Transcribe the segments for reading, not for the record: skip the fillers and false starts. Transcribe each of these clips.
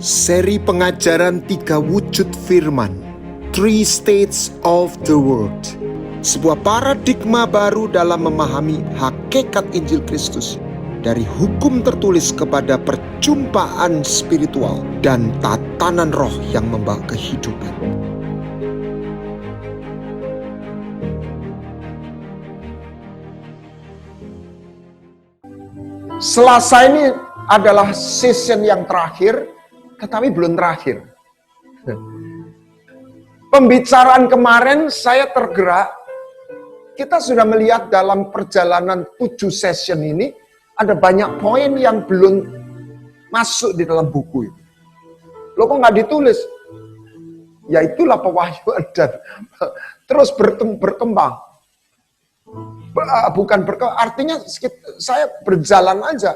Seri pengajaran 3 wujud firman, Three States of the Word. Sebuah paradigma baru dalam memahami hakikat Injil Kristus. Dari hukum tertulis kepada perjumpaan spiritual dan tatanan roh yang membawa kehidupan. Selasa ini adalah season yang terakhir, tetapi belum terakhir. Pembicaraan kemarin saya tergerak, kita sudah melihat dalam perjalanan 7 session ini, ada banyak poin yang belum masuk di dalam buku itu. Loh kok nggak ditulis? Ya itulah pewahyuan dan terus berkembang. Bukan berkembang, artinya saya berjalan aja.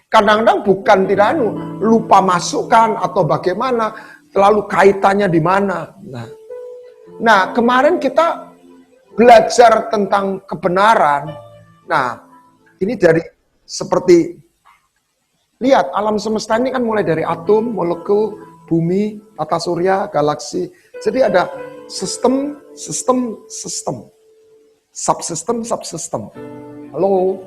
Kadang-kadang bukan tidak lupa masukkan atau bagaimana, lalu kaitannya di mana. Nah, kemarin kita belajar tentang kebenaran. Nah, ini dari seperti, lihat alam semesta ini kan mulai dari atom, molekul, bumi, tata surya, galaksi. Jadi ada sistem, subsistem. Halo.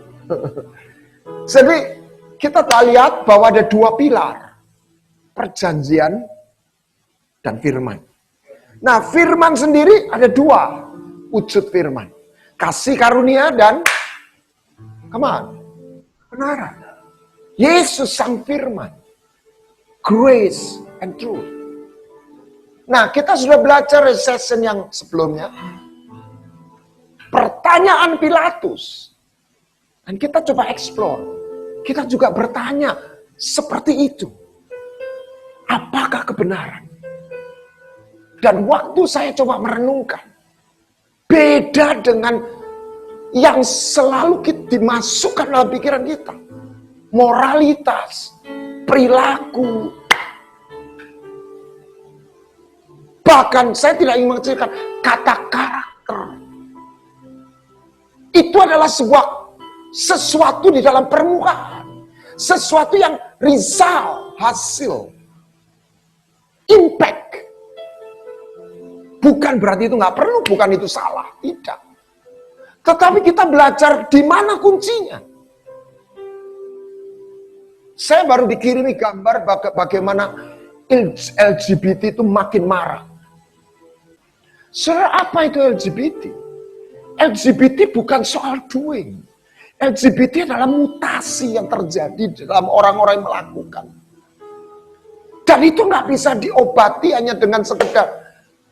Jadi kita lihat bahwa ada 2 pilar, perjanjian dan firman. Nah, firman sendiri ada 2 wujud firman, kasih karunia dan kebenaran. Yesus sang firman, grace and truth. Nah, kita sudah belajar di session yang sebelumnya, pertanyaan Pilatus, dan kita coba explore. Kita juga bertanya seperti itu, apakah kebenaran? Dan waktu saya coba merenungkan, beda dengan yang selalu dimasukkan dalam pikiran kita. Moralitas, perilaku. Bahkan saya tidak ingin mengecilkan kata karakter. Itu adalah sesuatu di dalam permukaan. Sesuatu yang result, hasil. Impact. Bukan berarti itu nggak perlu, bukan itu salah. Tidak. Tetapi kita belajar di mana kuncinya. Saya baru dikirimi gambar bagaimana LGBT itu makin marah. Saudara, apa itu LGBT? LGBT bukan soal doing. LGBT adalah mutasi yang terjadi dalam orang-orang yang melakukan. Dan itu nggak bisa diobati hanya dengan sekedar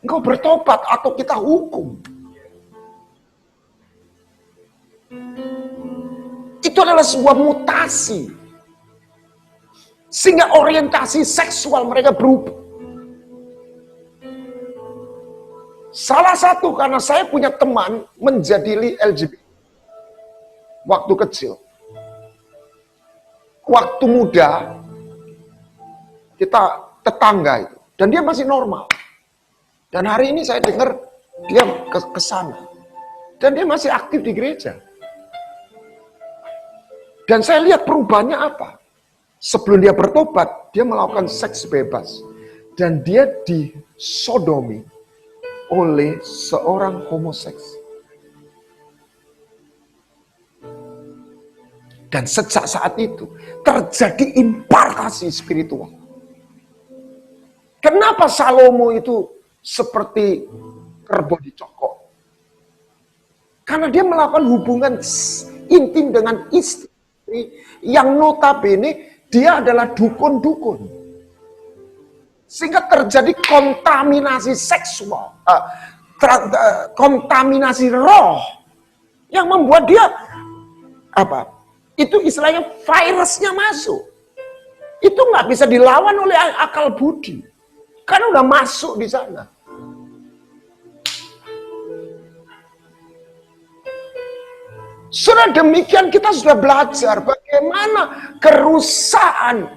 engkau bertobat atau kita hukum. Itu adalah sebuah mutasi. Sehingga orientasi seksual mereka berubah. Salah satu karena saya punya teman menjadi LGBT. Waktu kecil. Waktu muda. Kita tetangga itu. Dan dia masih normal. Dan hari ini saya dengar dia ke sana. Dan dia masih aktif di gereja. Dan saya lihat perubahannya apa. Sebelum dia bertobat, dia melakukan seks bebas. Dan dia disodomi oleh seorang homoseks. Dan sejak saat itu, terjadi impartasi spiritual. Kenapa Salomo itu seperti kerbau dicokok? Karena dia melakukan hubungan intim dengan istri yang notabene dia adalah dukun-dukun. Sehingga terjadi kontaminasi seksual, kontaminasi roh yang membuat dia itu istilahnya virusnya masuk. Itu nggak bisa dilawan oleh akal budi. Karena udah masuk di sana. Sudah demikian kita sudah belajar bagaimana kerusakan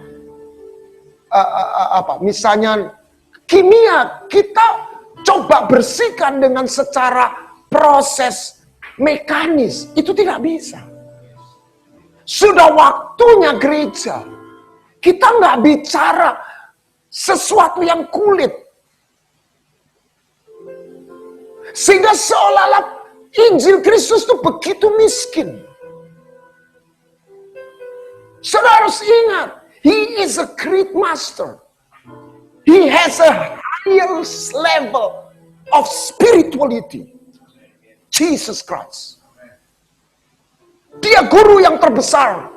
misalnya kimia kita coba bersihkan dengan secara proses mekanis, itu tidak bisa. Sudah waktunya gereja kita nggak bicara sesuatu yang kulit. Sehingga seolah-olah Injil Kristus itu begitu miskin. Saudara harus ingat, He is a great master. He has a higher level of spirituality. Jesus Christ. Dia guru yang terbesar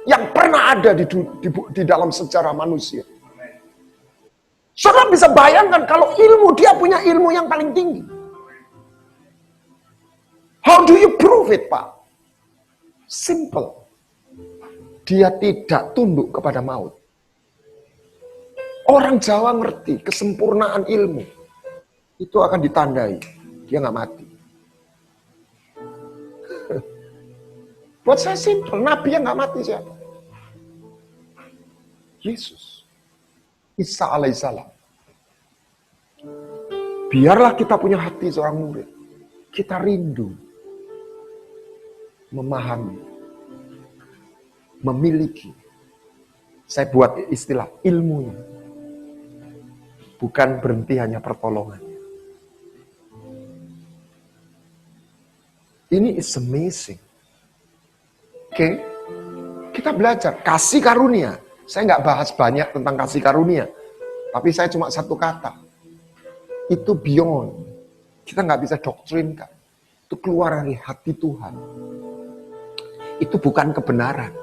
yang pernah ada di dalam sejarah manusia. Saudara bisa bayangkan kalau dia punya ilmu yang paling tinggi. How do you prove it, Pak? Simple. Dia tidak tunduk kepada maut. Orang Jawa ngerti kesempurnaan ilmu. Itu akan ditandai. Dia nggak mati. Buat saya simple. Nabi yang nggak mati siapa? Yesus. Isa alaihissalam. Biarlah kita punya hati seorang murid. Kita rindu. Memahami. Memiliki. Saya buat istilah ilmunya. Bukan berhenti hanya pertolongan. Ini is amazing. Oke? Kita belajar. Kasih karunia. Saya nggak bahas banyak tentang kasih karunia. Tapi saya cuma satu kata. Itu beyond. Kita nggak bisa doktrinkan. Itu keluar dari hati Tuhan. Itu bukan kebenaran.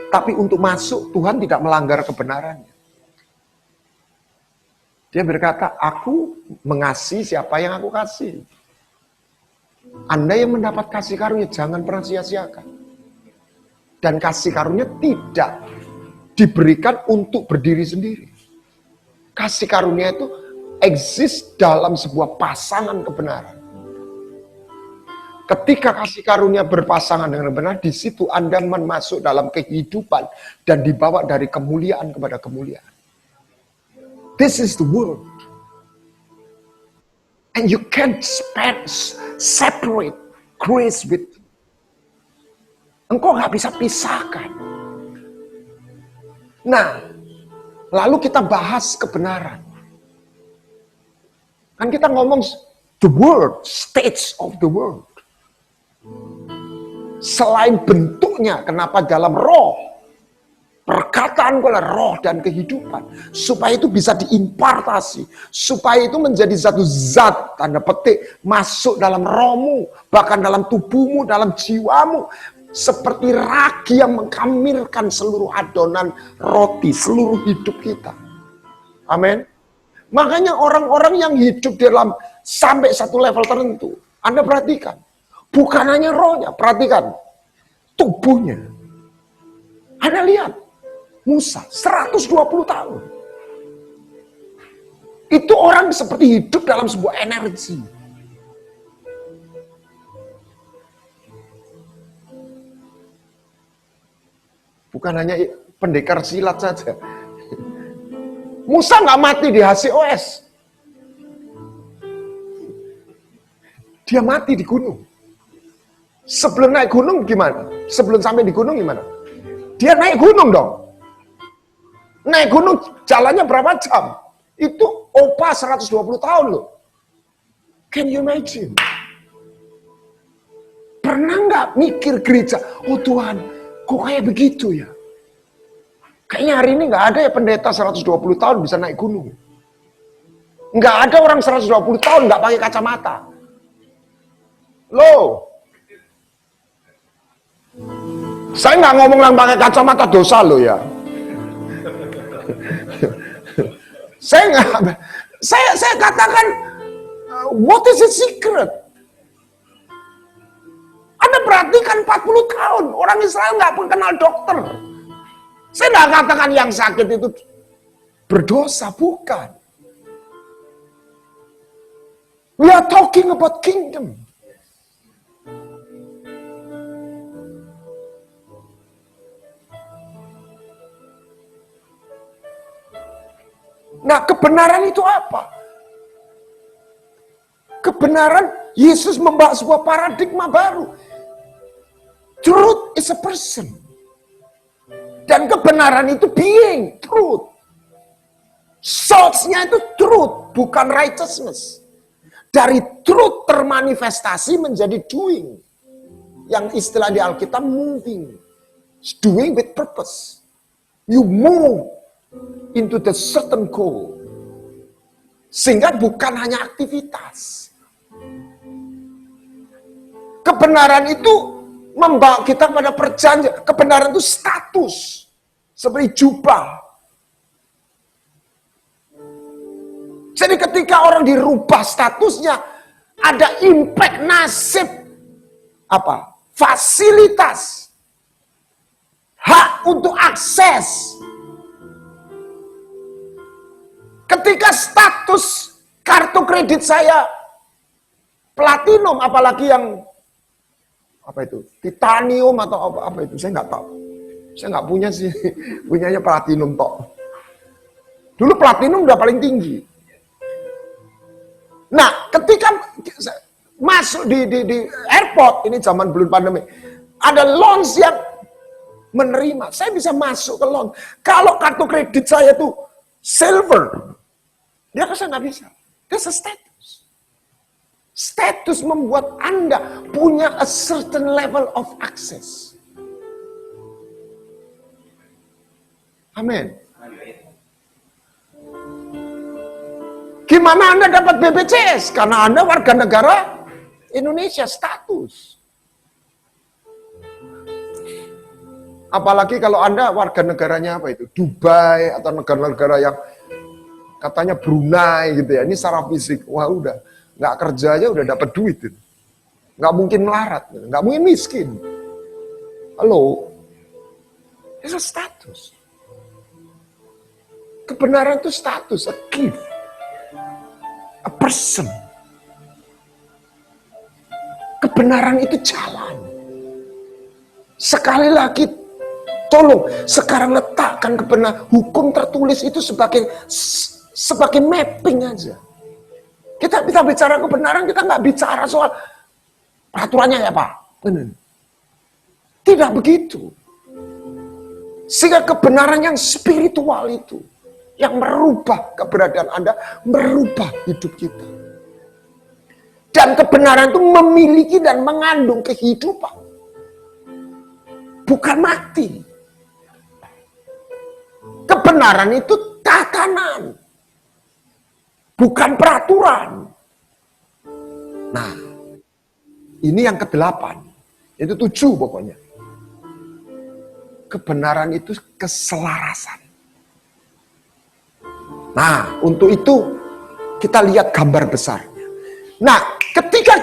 Tapi untuk masuk, Tuhan tidak melanggar kebenarannya. Dia berkata, aku mengasihi siapa yang aku kasih. Anda yang mendapat kasih karunia, jangan pernah sia-siakan. Dan kasih karunia tidak diberikan untuk berdiri sendiri. Kasih karunia itu exist dalam sebuah pasangan kebenaran. Ketika kasih karunia berpasangan dengan benar, di situ Anda masuk dalam kehidupan dan dibawa dari kemuliaan kepada kemuliaan. This is the world. And you can't separate grace with. Engkau nggak bisa pisahkan. Nah, lalu kita bahas kebenaran. Kan kita ngomong the world, stage of the world. Selain bentuknya, kenapa dalam roh? Perkataan adalah roh dan kehidupan. Supaya itu bisa diimpartasi. Supaya itu menjadi satu zat, tanda petik, masuk dalam rohmu. Bahkan dalam tubuhmu, dalam jiwamu. Seperti ragi yang mengkamirkan seluruh adonan roti, seluruh hidup kita. Amin. Makanya orang-orang yang hidup dalam sampai satu level tertentu. Anda perhatikan. Bukan hanya rohnya, perhatikan. Tubuhnya. Anda lihat. Musa, 120 tahun. Itu orang seperti hidup dalam sebuah energi. Bukan hanya pendekar silat saja. Musa nggak mati di HCOS. Dia mati di gunung. Sebelum naik gunung gimana? Sebelum sampai di gunung gimana? Dia naik gunung dong. Naik gunung jalannya berapa jam? Itu opa 120 tahun loh. Can you imagine? Pernah nggak mikir gereja? Oh Tuhan, kok kayak begitu ya? Kayaknya hari ini nggak ada ya pendeta 120 tahun bisa naik gunung. Nggak ada orang 120 tahun nggak pakai kacamata. Loh. Saya nggak ngomong yang pakai kacamata dosa loh ya. Saya katakan, what is the secret? Anda perhatikan 40 tahun, orang Israel nggak kenal dokter. Saya nggak katakan yang sakit itu berdosa, bukan. We are talking about kingdom. Nah, kebenaran itu apa? Kebenaran, Yesus membawa sebuah paradigma baru. Truth is a person. Dan kebenaran itu being, truth. Source-nya itu truth, bukan righteousness. Dari truth termanifestasi menjadi doing. Yang istilah di Alkitab moving. Doing with purpose. You move into the certain goal. Sehingga bukan hanya aktivitas. Kebenaran itu membawa kita pada perjanjian. Kebenaran itu status. Seperti jubah. Jadi ketika orang dirubah statusnya, ada impact nasib. Apa? Fasilitas. Hak untuk akses. Ketika status kartu kredit saya platinum, apalagi yang apa itu? Titanium atau apa itu? Saya nggak tahu. Saya nggak punya sih. Punyanya platinum tok. Dulu platinum udah paling tinggi. Nah, ketika masuk di airport, ini zaman belum pandemi, ada lounge yang menerima. Saya bisa masuk ke lounge. Kalau kartu kredit saya itu silver, dia saya nggak bisa. That's a status. Status membuat Anda punya a certain level of access. Amin. Gimana Anda dapat BPJS? Karena Anda warga negara Indonesia, status. Apalagi kalau Anda warga negaranya apa itu? Dubai atau negara-negara yang katanya Brunei gitu ya. Ini secara fisik, wah udah nggak kerja aja udah dapat duit. Nggak mungkin melarat, nggak mungkin miskin. Halo, itu status. Kebenaran itu status, a gift. A person. Kebenaran itu jalan. Sekali lagi, tolong sekarang letakkan kebenaran. Hukum tertulis itu sebagai mapping aja. Kita bicara kebenaran, kita nggak bicara soal peraturannya ya Pak. Tidak begitu. Sehingga kebenaran yang spiritual itu yang merubah keberadaan Anda, merubah hidup kita. Dan kebenaran itu memiliki dan mengandung kehidupan. Bukan mati. Kebenaran itu tatanan. Bukan peraturan. Nah, ini yang ke-8. Itu 7 pokoknya. Kebenaran itu keselarasan. Nah, untuk itu kita lihat gambar besarnya. Nah, ketika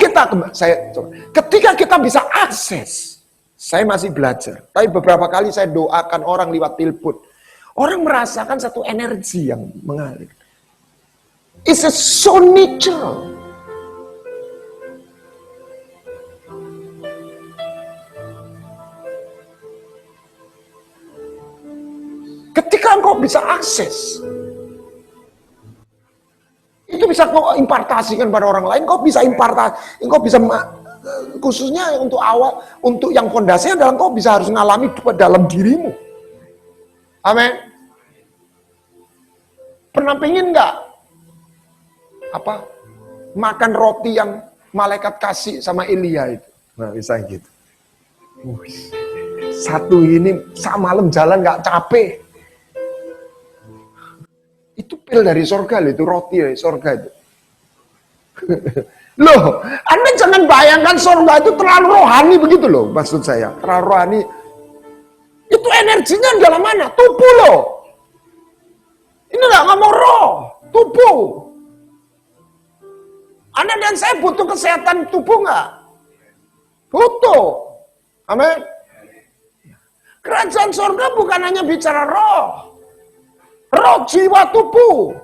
kita bisa akses, saya masih belajar. Tapi beberapa kali saya doakan orang lewat telepon. Orang merasakan satu energi yang mengalir. It's so natural. Ketika engkau bisa akses, itu bisa kau impartasikan pada orang lain. Kau bisa impartasi, kau bisa khususnya untuk awal, untuk yang fondasinya adalah kau bisa harus mengalami dalam dirimu. Amin. Pernah pengen nggak makan roti yang malaikat kasih sama Elia itu? Nah, bisa gitu. Satu ini malam jalan nggak capek. Itu pil dari surga loh, itu roti dari surga itu. Loh, Anda jangan bayangkan surga itu terlalu rohani begitu loh, maksud saya. Terlalu rohani. Itu energinya dalam mana? Tubuh loh. Ini nggak ngomong roh, tubuh. Anda dan saya butuh kesehatan tubuh nggak? Butuh. Amin. Kerajaan surga bukan hanya bicara roh. Roh, jiwa, tubuh.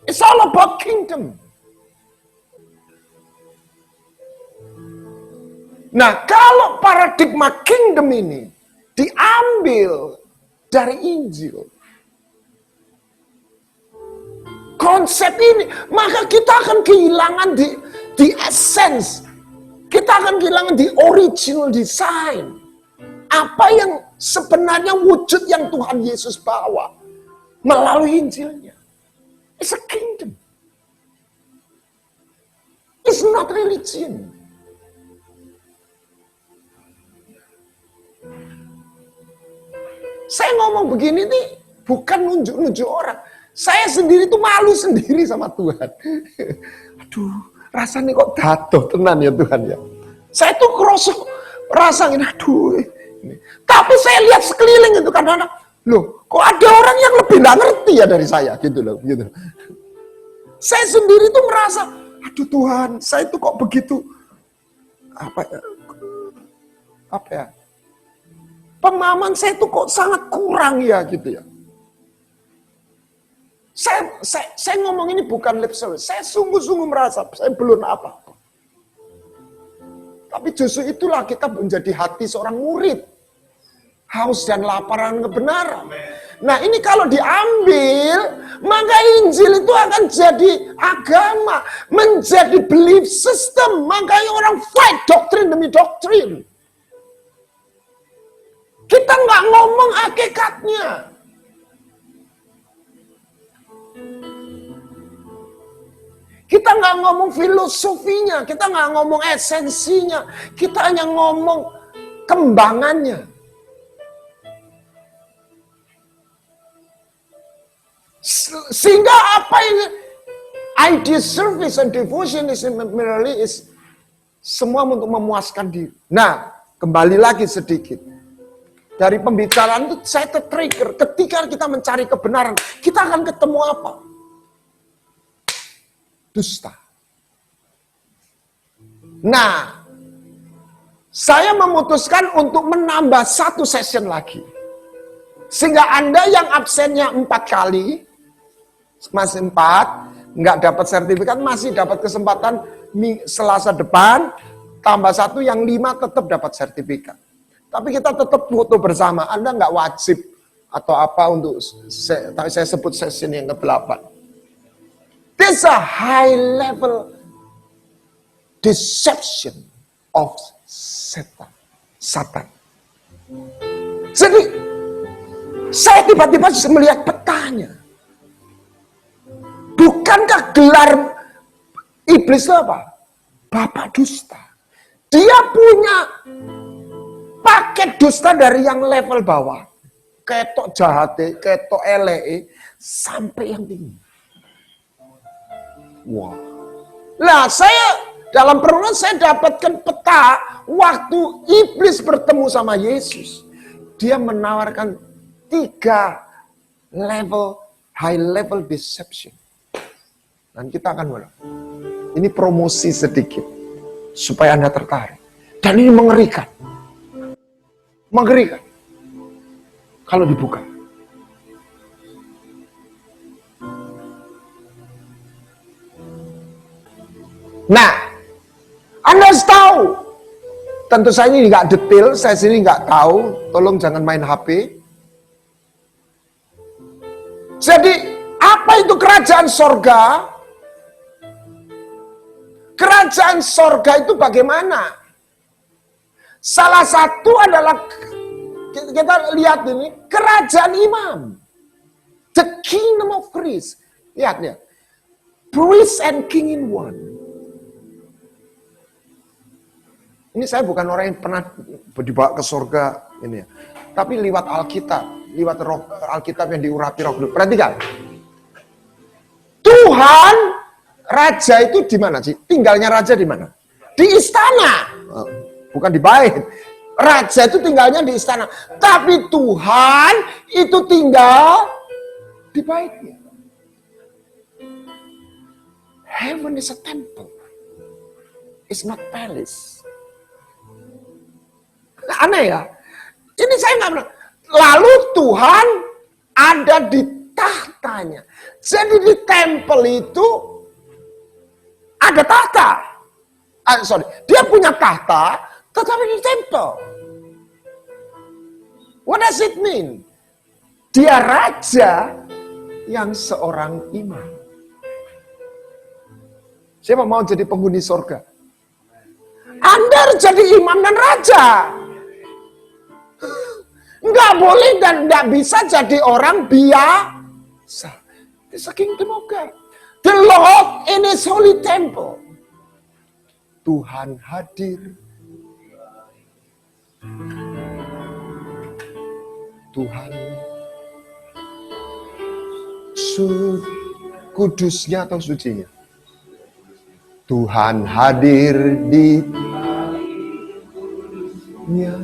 It's all about kingdom. Nah, kalau paradigma kingdom ini diambil dari Injil, konsep ini, maka kita akan kehilangan di essence. Kita akan kehilangan di original design. apa yang sebenarnya wujud yang Tuhan Yesus bawa melalui Injilnya. It's a kingdom. It's not religion. Saya ngomong begini nih bukan nunjuk-nunjuk orang. Saya sendiri tuh malu sendiri sama Tuhan. Aduh, rasanya kok jatuh tenan ya Tuhan ya. Saya tuh kerosok rasain, aduh. Tapi saya lihat sekeliling itu kadang-kadang, loh, kok ada orang yang lebih nggak ngerti ya dari saya, gitu loh, gitu. Saya sendiri tuh merasa, aduh Tuhan, saya tuh kok begitu, apa ya, pemahaman saya tuh kok sangat kurang ya, gitu ya. Saya ngomong ini bukan lip service, saya sungguh-sungguh merasa saya belum apa-apa. Tapi justru itulah kita menjadi hati seorang murid. Haus dan laparan kebenaran. Nah ini kalau diambil, maka Injil itu akan jadi agama. Menjadi belief system. Makanya orang fight doktrin demi doktrin. Kita nggak ngomong hakikatnya. Kita nggak ngomong filosofinya, kita nggak ngomong esensinya, kita hanya ngomong kembangannya. Sehingga apa ini? Idea service and devotion is merely is semua untuk memuaskan diri. Nah, kembali lagi sedikit. Dari pembicaraan itu saya tertrigger. Ketika kita mencari kebenaran, kita akan ketemu apa? Dusta. Nah, saya memutuskan untuk menambah satu session lagi. Sehingga Anda yang absennya 4 kali, masih 4, nggak dapat sertifikat, masih dapat kesempatan Selasa depan, tambah 1 yang 5 tetap dapat sertifikat. Tapi kita tetap foto bersama, Anda nggak wajib atau apa untuk, saya sebut session yang ke-8. This is a high level deception of Satan. Jadi, saya tiba-tiba melihat petanya. Bukankah gelar iblis itu apa? Bapak dusta. Dia punya paket dusta dari yang level bawah. Ketok jahate, ketok eleke, sampai yang tinggi. Wah. Nah, saya dalam perenungan saya dapatkan peta waktu iblis bertemu sama Yesus. Dia menawarkan 3 level, high level deception. Dan kita akan mulai. Ini promosi sedikit supaya Anda tertarik. Dan ini mengerikan. Mengerikan. Kalau dibuka. Nah, Anda harus tahu. Tentu saya ini nggak detail, saya sini nggak tahu. Tolong jangan main HP. Jadi, apa itu kerajaan sorga? Kerajaan sorga itu bagaimana? Salah satu adalah, kita lihat ini, kerajaan imam. The kingdom of Christ. Lihat ya. Priest and king in one. Ini saya bukan orang yang pernah dibawa ke surga ini ya. Tapi lewat Alkitab, lewat roh Alkitab yang diurapi Roh Kudus. Perhatikan. Tuhan raja itu di mana sih? Tinggalnya raja di mana? Di istana. Bukan di bait. Raja itu tinggalnya di istana. Tapi Tuhan itu tinggal di baitnya. Heaven is a temple. It's not palace. Aneh ya. Ini saya nggak pernah. Lalu Tuhan ada di tahtanya. Jadi di tempel itu ada tahta. Dia punya tahta, tetapi di tempel. What does it mean? Dia raja yang seorang imam. Siapa mau jadi penghuni surga? Anda harus jadi imam dan raja. Nggak boleh dan nggak bisa jadi orang biasa. It's a kingdom of God. The Lord in His holy temple. Tuhan hadir. Tuhan kudusnya atau sucinya. Tuhan hadir di nya.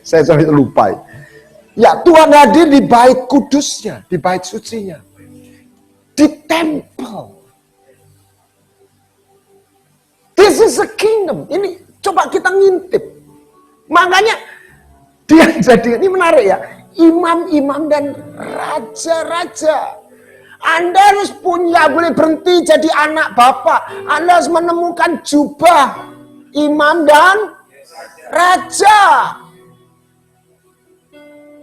Saya sampai lupa. Ya, Tuhan hadir di bait kudusnya, di bait sucinya. Di temple. This is a kingdom. Ini coba kita ngintip. Makanya dia jadi, ini menarik ya. Imam-imam dan raja-raja. Anda harus punya, boleh berhenti jadi anak bapak. Anda harus menemukan jubah imam dan raja.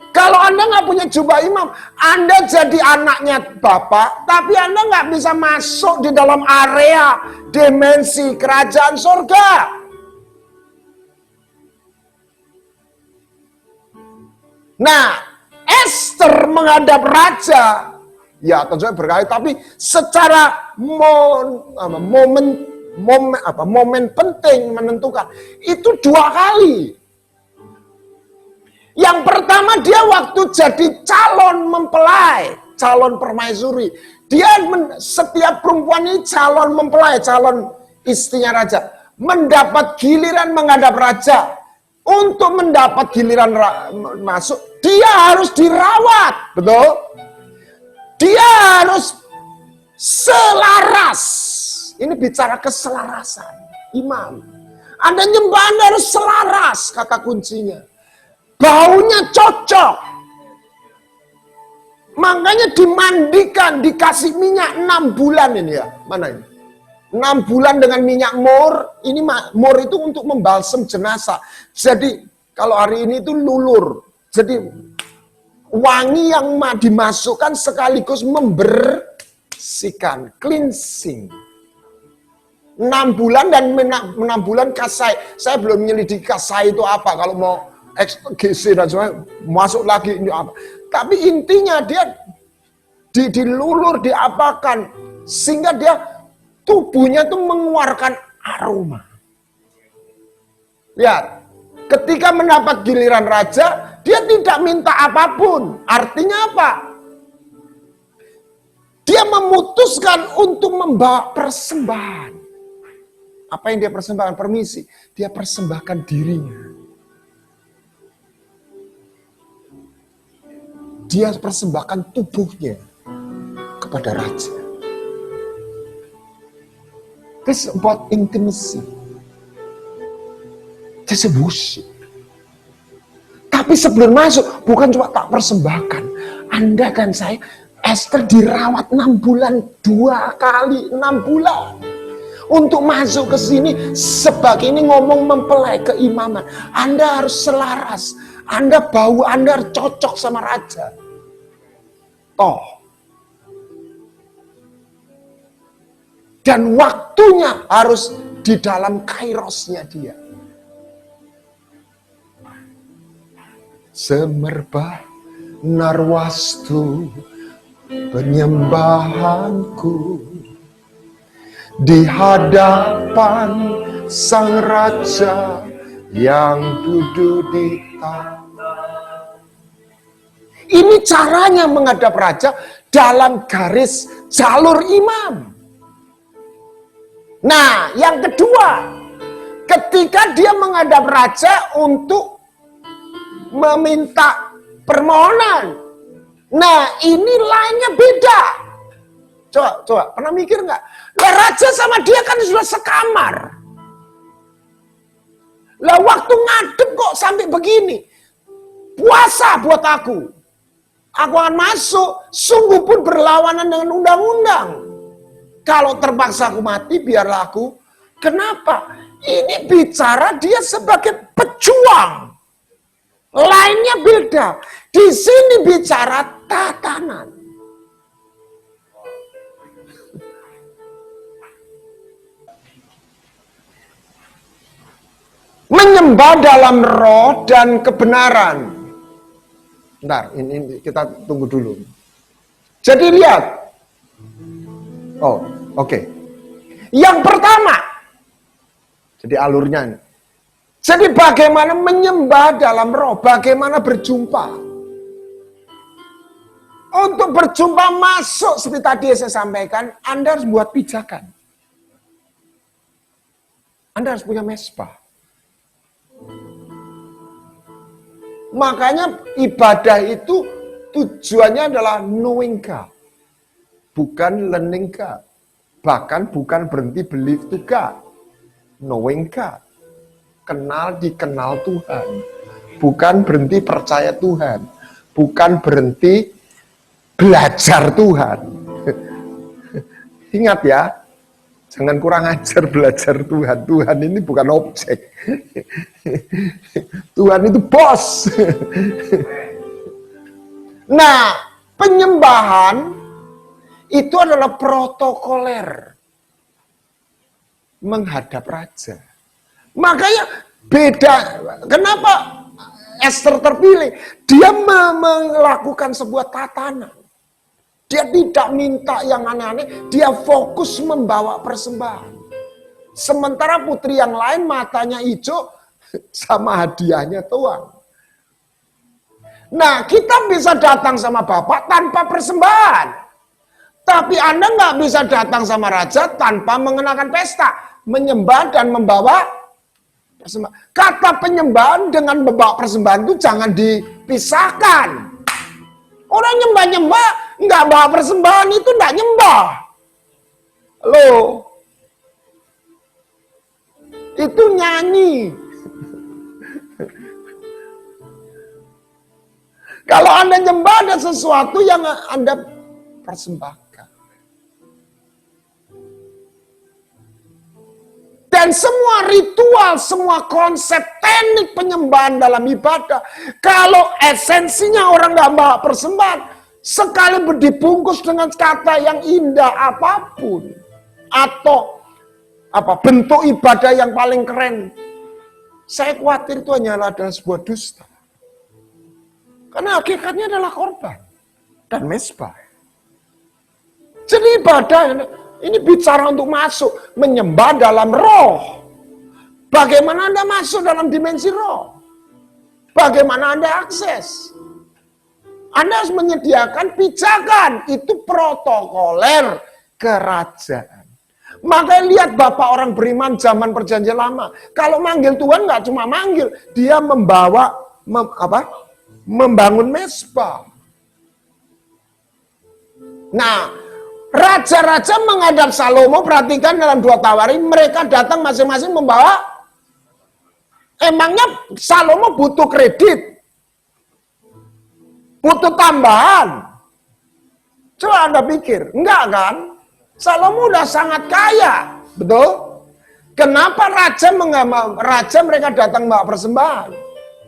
Kalau Anda nggak punya jubah imam, Anda jadi anaknya bapak, tapi Anda nggak bisa masuk di dalam area dimensi kerajaan surga. Nah, Esther menghadap raja, ya tentunya berkait, tapi secara momen penting menentukan itu 2 kali. Yang pertama dia waktu jadi calon mempelai, calon permaisuri. Dia setiap perempuan ini calon mempelai, calon istrinya raja. Mendapat giliran menghadap raja. Untuk mendapat giliran masuk, dia harus dirawat. Betul? Dia harus selaras. Ini bicara keselarasan. Imam. Anda nyembah, Anda harus selaras, kata kuncinya. Baunya cocok. Makanya dimandikan, dikasih minyak 6 bulan ini ya. Mana ini? 6 bulan dengan minyak mur. Ini mur itu untuk membalsam jenazah. Jadi kalau hari ini itu lulur. Jadi wangi yang dimasukkan sekaligus membersihkan, cleansing. 6 bulan dan 6 bulan kasai. Saya belum menyelidiki kasai itu apa. Kalau mau GC dan sebagainya, masuk lagi ini apa. Tapi intinya dia dilulur, diapakan, sehingga dia tubuhnya itu mengeluarkan aroma. Lihat, ketika mendapat giliran raja, dia tidak minta apapun. Artinya apa? Dia memutuskan untuk membawa persembahan. Apa yang dia persembahkan? Permisi, dia persembahkan dirinya. Dia persembahkan tubuhnya kepada raja. This is about intimacy. This is worship. Tapi sebelum masuk, bukan cuma tak persembahkan. Anda dan saya, Esther dirawat 6 bulan, 2 kali 6 bulan. Untuk masuk ke sini, sebagai ini ngomong mempelai keimaman. Anda harus selaras. Anda bau, Anda harus cocok sama raja. Toh. Dan waktunya harus di dalam kairosnya dia. Semerbah narwastu penyembahanku di hadapan sang raja yang duduk di tahta. Ini caranya menghadap raja dalam garis jalur imam. Nah, yang kedua, ketika dia menghadap raja untuk meminta permohonan. Nah, ini lainnya beda. Coba, pernah mikir nggak? Lah raja sama dia kan sudah sekamar. Lah waktu ngadep kok sampai begini. Puasa buat aku. Aku akan masuk, sungguh pun berlawanan dengan undang-undang. Kalau terpaksa aku mati, biarlah aku. Kenapa? Ini bicara dia sebagai pejuang. Lainnya beda. Di sini bicara tatanan. Menyembah dalam roh dan kebenaran. Bentar, ini kita tunggu dulu. Jadi lihat. Oh, oke. Yang pertama. Jadi alurnya ini. Jadi bagaimana menyembah dalam roh, bagaimana berjumpa. Untuk berjumpa masuk seperti tadi saya sampaikan, Anda harus buat pijakan. Anda harus punya mesbah. Makanya ibadah itu tujuannya adalah knowing God. Bukan learning God. Bahkan bukan berhenti believe to God. Knowing God. Dikenal Tuhan. Bukan berhenti percaya Tuhan. Bukan berhenti belajar Tuhan. Ingat ya. Jangan kurang ajar belajar Tuhan. Tuhan ini bukan objek. Tuhan itu bos. Nah, penyembahan itu adalah protokoler menghadap raja. Makanya beda. Kenapa Esther terpilih? Dia melakukan sebuah tatanan. Dia tidak minta yang aneh-aneh, dia fokus membawa persembahan. Sementara putri yang lain matanya hijau sama hadiahnya tuang. Nah, kita bisa datang sama Bapak tanpa persembahan. Tapi Anda nggak bisa datang sama Raja tanpa mengenakan pesta. Menyembah dan membawa persembahan. Kata penyembahan dengan membawa persembahan itu jangan dipisahkan. Orang nyembah-nyembah, nggak bawa persembahan itu nggak nyembah. Halo. Itu nyanyi. Kalau Anda nyembah ada sesuatu yang Anda persembahkan. Dan semua ritual, semua konsep teknik penyembahan dalam ibadah, kalau esensinya orang nggak bawa persembahan, sekali dibungkus dengan kata yang indah apapun, atau bentuk ibadah yang paling keren, saya khawatir itu hanyalah adalah sebuah dusta. Karena hakikatnya adalah korban dan mesbah. Jadi ibadah ini bicara untuk masuk, menyembah dalam roh. Bagaimana Anda masuk dalam dimensi roh? Bagaimana Anda akses? Anda harus menyediakan pijakan, itu protokoler kerajaan. Makanya lihat Bapak orang beriman zaman perjanjian lama. Kalau manggil Tuhan nggak cuma manggil, dia membangun mesbah. Nah, raja-raja menghadap Salomo, perhatikan dalam 2 Tawarim, mereka datang masing-masing membawa. Emangnya Salomo butuh kredit? Butuh tambahan? Coba Anda pikir, enggak kan? Salomo udah sangat kaya, betul? Kenapa raja mereka datang membawa persembahan?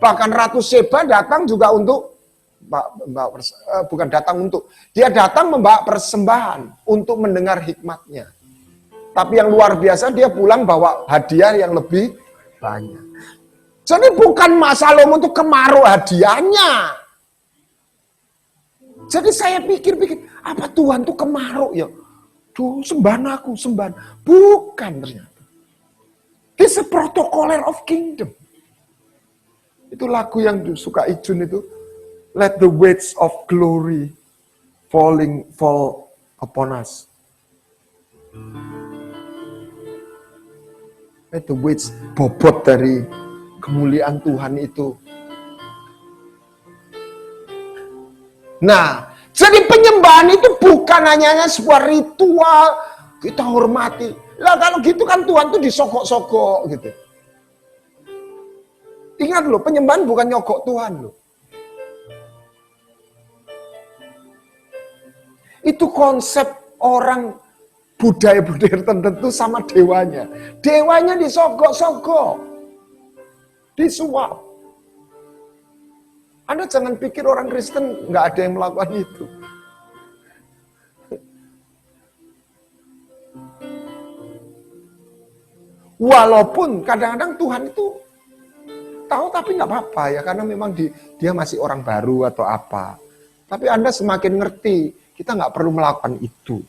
Bahkan Ratu Seba datang juga untuk bukan datang untuk, dia datang membawa persembahan untuk mendengar hikmatnya. Tapi yang luar biasa dia pulang bawa hadiah yang lebih banyak. Jadi bukan Mas Salomo itu kemaruk hadiahnya. Jadi saya pikir-pikir, apa Tuhan tuh kemaruk ya? Duh, sembahan aku, sembahan. Bukan ternyata. This is a protocoler of kingdom. Itu lagu yang suka Ijun itu. Let the weights of glory fall upon us. Let the weights, bobot dari kemuliaan Tuhan itu. Nah, jadi penyembahan itu bukan hanya sebuah ritual, kita hormati. Lah kalau gitu kan Tuhan tuh disogok-sogok gitu. Ingat loh, penyembahan bukan nyogok Tuhan loh. Itu konsep orang budaya-budaya tertentu sama dewanya. Dewanya disogok-sogok. Disuap. Anda jangan pikir orang Kristen nggak ada yang melakukan itu. Walaupun kadang-kadang Tuhan itu tahu tapi nggak apa-apa ya, karena memang dia masih orang baru atau apa. Tapi Anda semakin ngerti, kita nggak perlu melakukan itu.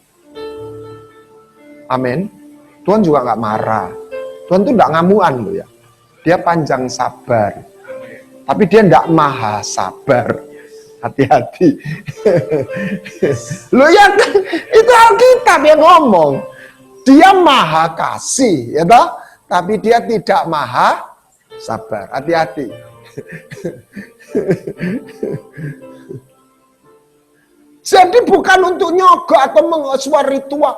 Amin. Tuhan juga nggak marah. Tuhan tuh nggak ngamuan loh ya. Dia panjang sabar. Tapi dia nggak maha sabar. Hati-hati. Loh ya, itu Alkitab yang ngomong. Dia maha kasih, ya toh? Tapi dia tidak maha sabar. Hati-hati. Jadi bukan untuk nyogok atau mengesuar ritual.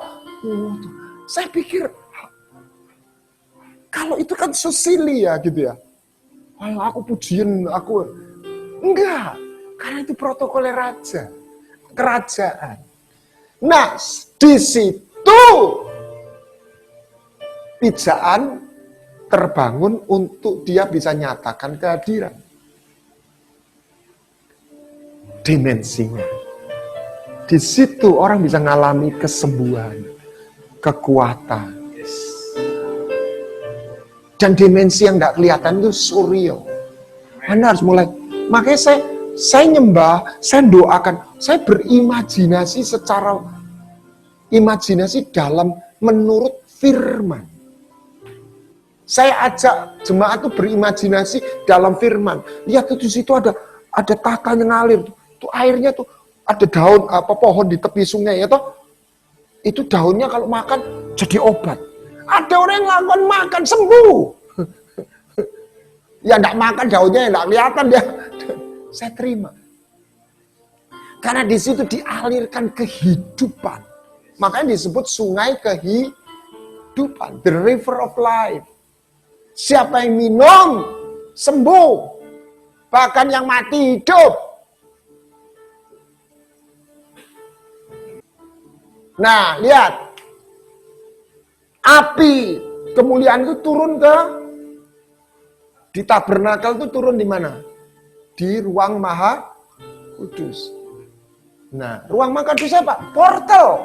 Saya pikir kalau itu kan susili ya gitu ya. Ayo aku pujian, aku enggak, karena itu protokolnya raja, kerajaan. Nah, di situ pijaan terbangun untuk dia bisa nyatakan kehadiran. Dimensinya. Di situ orang bisa mengalami kesembuhan, kekuatan. Dan dimensi yang tidak kelihatan itu surreal. Anda harus mulai. Makanya saya nyembah, saya doakan, saya berimajinasi secara imajinasi dalam menurut firman. Saya ajak jemaat itu berimajinasi dalam firman. Lihat tuh di situ ada tata yang ngalir. Tuh airnya tuh ada daun pohon di tepi sungai ya toh. Itu daunnya kalau makan jadi obat. Ada orang yang lakukan makan sembuh. Ya enggak makan daunnya, enggak kelihatan dia. Saya terima. Karena di situ dialirkan kehidupan. Makanya disebut sungai kehidupan, the river of life. Siapa yang minum sembuh. Bahkan yang mati hidup. Nah, lihat. Api kemuliaan itu turun di tabernakel itu turun di mana? Di ruang maha kudus. Nah, ruang maha kudus apa? Portal.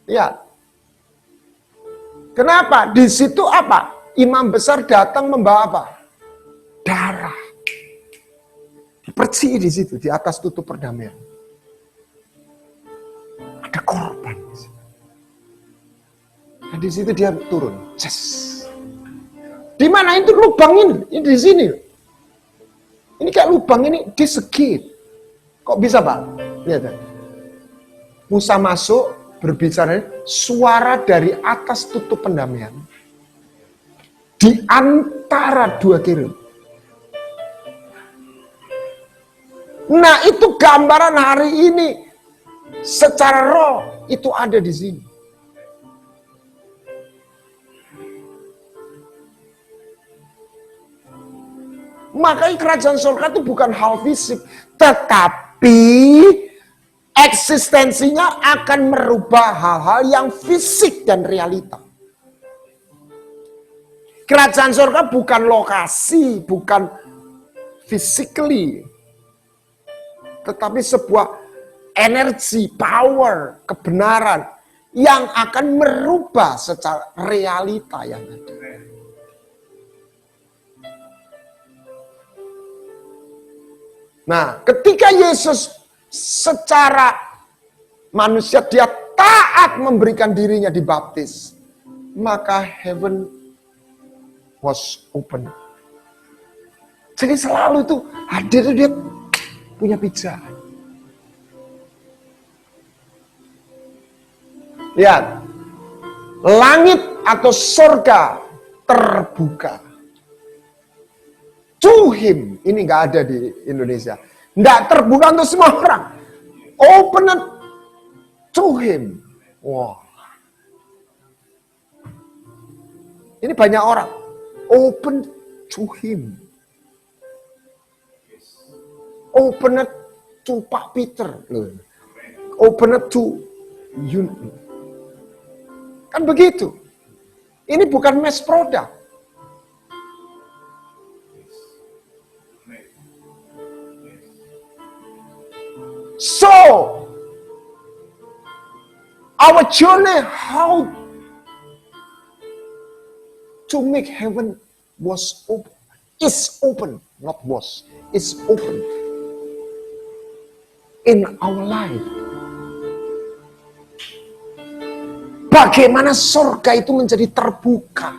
Lihat. Kenapa? Di situ apa? Imam besar datang membawa apa? Darah. Dipercik di situ, di atas tutup perdamaian. Ada korban. Nah, di situ dia turun. Yes. Di mana itu lubang ini? Ini di sini. Ini kayak lubang ini di segi. Kok bisa, Pak? Lihat. Musa masuk berbicara, suara dari atas tutup pendamaian. Di antara dua kirim. Nah, itu gambaran hari ini. Secara roh itu ada di sini. Makanya kerajaan surga itu bukan hal fisik, tetapi eksistensinya akan merubah hal-hal yang fisik dan realita. Kerajaan surga bukan lokasi, bukan physically, tetapi sebuah energi, power, kebenaran yang akan merubah secara realita yang ada. Nah, ketika Yesus secara manusia dia taat memberikan dirinya dibaptis, maka heaven was open. Jadi selalu itu hadir, dia punya pijaan. Lihat, langit atau surga terbuka. To him, ini nggak ada di Indonesia. Nggak terbuka untuk semua orang. Open it to him. Wow. Ini banyak orang. Open to him. Open it to Pak Peter. Open it to you. Kan begitu. Ini bukan mass product. So, our journey how to make heaven was open. Is open, not was. Is open in our life. Bagaimana surga itu menjadi terbuka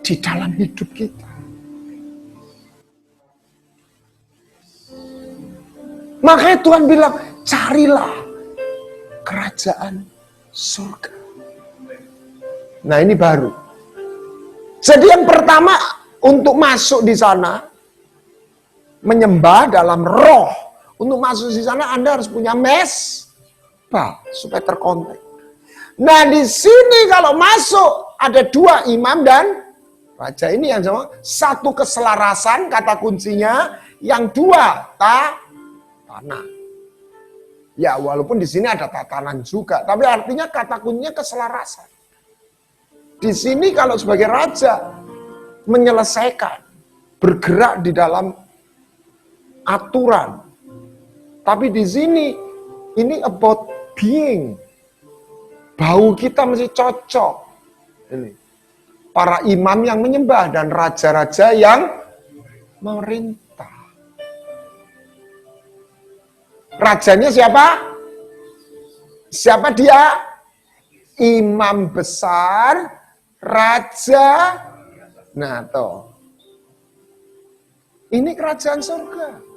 di dalam hidup kita. Makanya Tuhan bilang, carilah kerajaan surga. Nah, ini baru. Jadi yang pertama, untuk masuk di sana, menyembah dalam roh. Untuk masuk di sana Anda harus punya mesbah supaya terkontak. Nah, di sini kalau masuk ada dua, imam dan raja. Ini yang sama, satu keselarasan kata kuncinya, yang dua tanah. Ya, walaupun di sini ada tatanan juga, tapi artinya kata kuncinya keselarasan. Di sini kalau sebagai raja menyelesaikan, bergerak di dalam aturan. Tapi di sini ini about being. Bau kita mesti cocok. Ini para imam yang menyembah dan raja-raja yang memerintah. Rajanya siapa? Siapa dia? Imam besar, raja. Nah, toh. Ini kerajaan surga.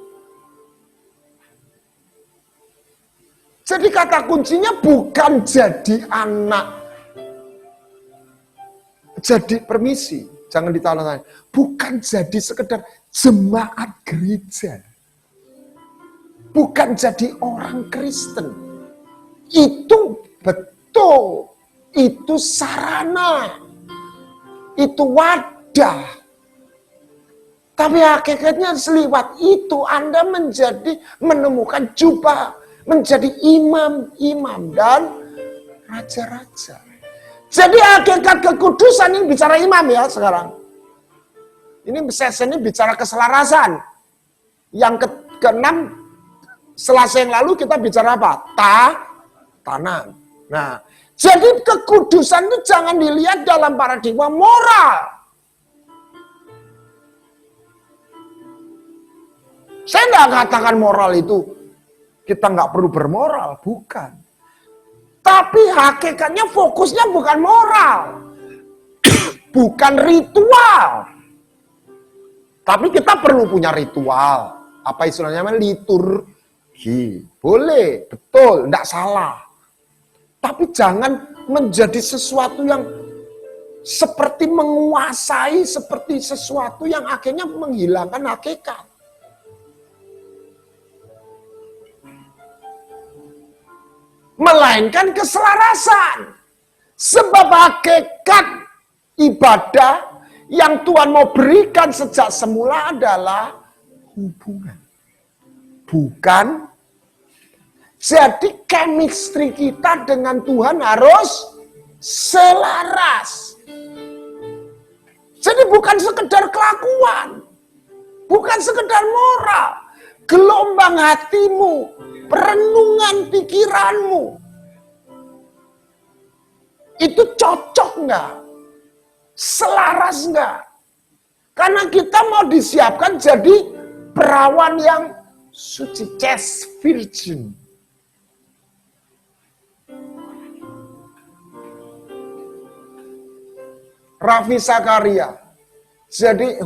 Jadi kata kuncinya bukan jadi anak. Jadi permisi, jangan ditanya. Bukan jadi sekedar jemaat gereja. Bukan jadi orang Kristen. Itu betul. Itu sarana. Itu wadah. Tapi hakikatnya seliwat itu Anda menemukan jubah, menjadi imam-imam dan raja-raja. Jadi hakikat kekudusan ini bicara imam ya sekarang. Ini sesi ini bicara keselarasan. Yang keenam, Selasa yang lalu kita bicara apa? Tanah. Nah, jadi kekudusan itu jangan dilihat dalam paradigma moral. Saya nggak katakan moral itu kita nggak perlu bermoral, bukan. Tapi hakikatnya fokusnya bukan moral, bukan ritual. Tapi kita perlu punya ritual. Apa istilahnya? Liturgi. Boleh, betul, nggak salah. Tapi jangan menjadi sesuatu yang seperti menguasai, seperti sesuatu yang akhirnya menghilangkan hakikat. Melainkan keselarasan. Sebab hakikat ibadah yang Tuhan mau berikan sejak semula adalah hubungan. Bukan. Jadi chemistry kita dengan Tuhan harus selaras. Jadi bukan sekedar kelakuan. Bukan sekedar moral. Gelombang hatimu, perenungan pikiranmu, itu cocok nggak? Selaras nggak? Karena kita mau disiapkan jadi perawan yang suci, chaste virgin. Raffi Sakaria. Jadi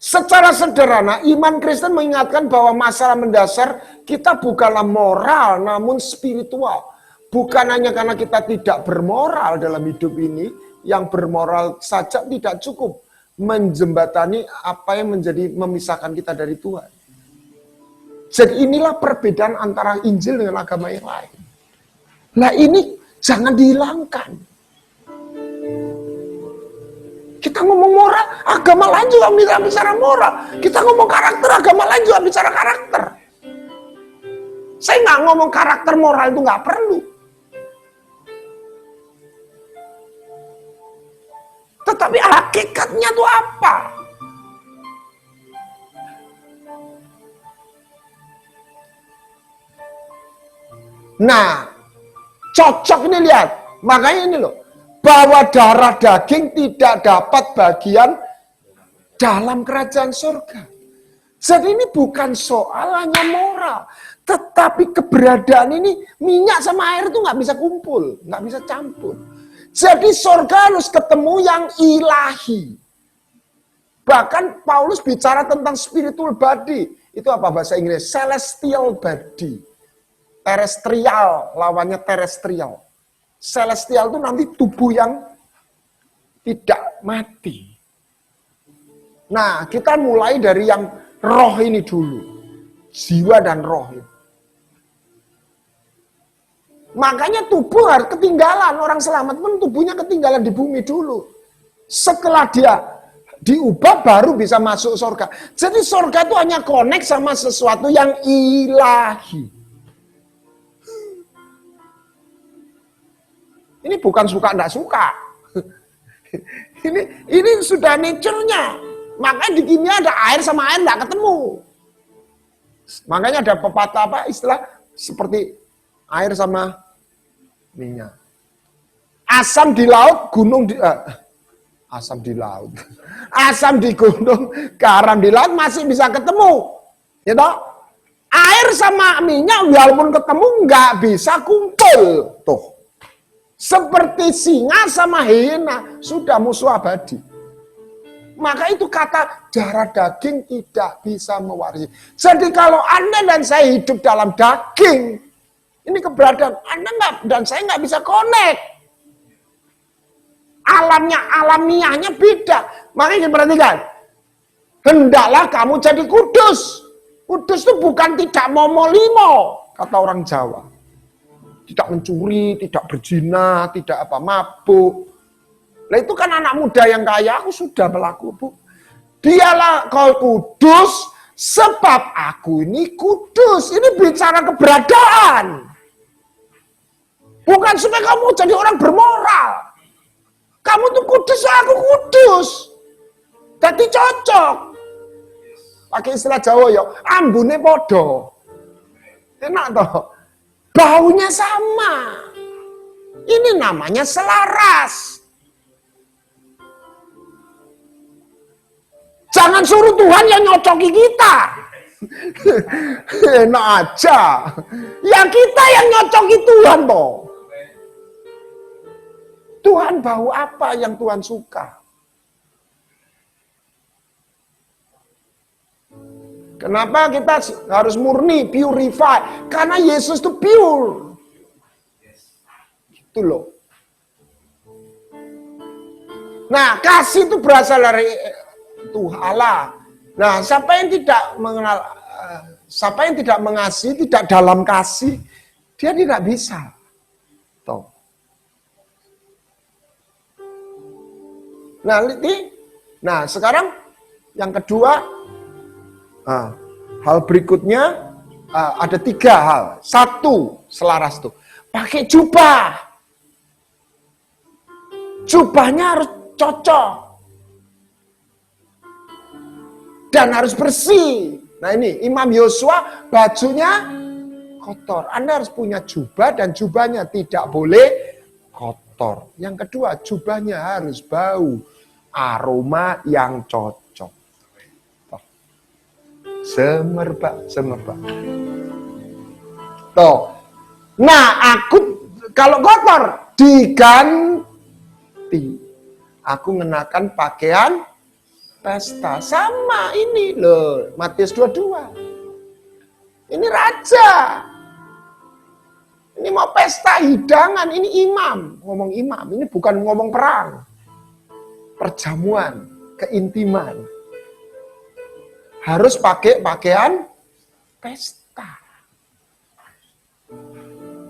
secara sederhana, iman Kristen mengingatkan bahwa masalah mendasar kita bukanlah moral, namun spiritual. Bukan hanya karena kita tidak bermoral dalam hidup ini, yang bermoral saja tidak cukup menjembatani apa yang memisahkan kita dari Tuhan. Jadi inilah perbedaan antara Injil dengan agama yang lain. Nah ini jangan dihilangkan. Kita ngomong moral, agama lain juga bicara moral. Kita ngomong karakter, agama lain juga bicara karakter. Saya nggak ngomong karakter moral itu nggak perlu. Tetapi hakikatnya itu apa? Nah, cocok ini lihat. Makanya ini loh. bahwa darah daging tidak dapat bagian dalam kerajaan surga. Jadi ini bukan soal hanya moral, tetapi keberadaan ini, minyak sama air itu nggak bisa kumpul, nggak bisa campur. Jadi surga harus ketemu yang ilahi. Bahkan Paulus bicara tentang spiritual body. Itu apa bahasa Inggris? Celestial body. Terrestrial, lawannya terestrial. Celestial itu nanti tubuh yang tidak mati. Nah, kita mulai dari yang roh ini dulu. Jiwa dan roh ini. Makanya tubuh harus ketinggalan. Orang selamat pun tubuhnya ketinggalan di bumi dulu. Setelah dia diubah baru bisa masuk surga. Jadi surga itu hanya connect sama sesuatu yang ilahi. Ini bukan suka enggak suka. Ini sudah nature-nya. Makanya di kimia ada air sama air enggak ketemu. Makanya ada pepatah apa istilah seperti air sama minyak. Asam di laut, gunung di asam di laut. Asam di gunung, garam di laut masih bisa ketemu. Ya toh? Air sama minyak walaupun ketemu nggak bisa kumpul. Tuh. Seperti singa sama hiena sudah musuh abadi. Maka itu kata darah daging tidak bisa mewarisi. Jadi kalau Anda dan saya hidup dalam daging, ini keberadaan Anda dan saya nggak bisa connect. Alamiahnya beda. Makanya diperhatikan. Hendaklah kamu jadi kudus. Kudus itu bukan tidak momo-limo, kata orang Jawa. Tidak mencuri, tidak berzina, tidak mabuk. Nah itu kan anak muda yang kaya, aku sudah berlaku, Bu. Dialah kau kudus, sebab aku ini kudus. Ini bicara keberadaan. Bukan supaya kamu jadi orang bermoral. Kamu tuh kudus, aku kudus. Jadi cocok. Pakai istilah Jawa ya, ambune podo. Enak toh. Baunya sama. Ini namanya selaras. Jangan suruh Tuhan yang nyocoki kita. Enak aja. Ya kita yang nyocoki Tuhan toh. Tuhan bau apa yang Tuhan suka? Kenapa kita harus murni, purify? Karena Yesus itu pure. Gitu loh. Nah, kasih itu berasal dari Tuhan Allah. Nah, siapa yang tidak mengenal, siapa yang tidak mengasihi, tidak dalam kasih, dia tidak bisa. Tuh. Nah, sekarang yang kedua, hal berikutnya ada 3 hal. 1, selaras tuh, pakai jubah. Jubahnya harus cocok dan harus bersih. Nah ini Imam Yosua bajunya kotor. Anda harus punya jubah dan jubahnya tidak boleh kotor. Yang kedua, jubahnya harus bau, aroma yang cocok. Semerbak. Tuh. Nah, aku kalau kotor diganti. Aku mengenakan pakaian pesta. Sama ini loh, Matius 22. Ini raja. Ini mau pesta hidangan, ini imam. Ngomong imam, ini bukan ngomong perang. Perjamuan, keintiman. Harus pakai pakaian pesta.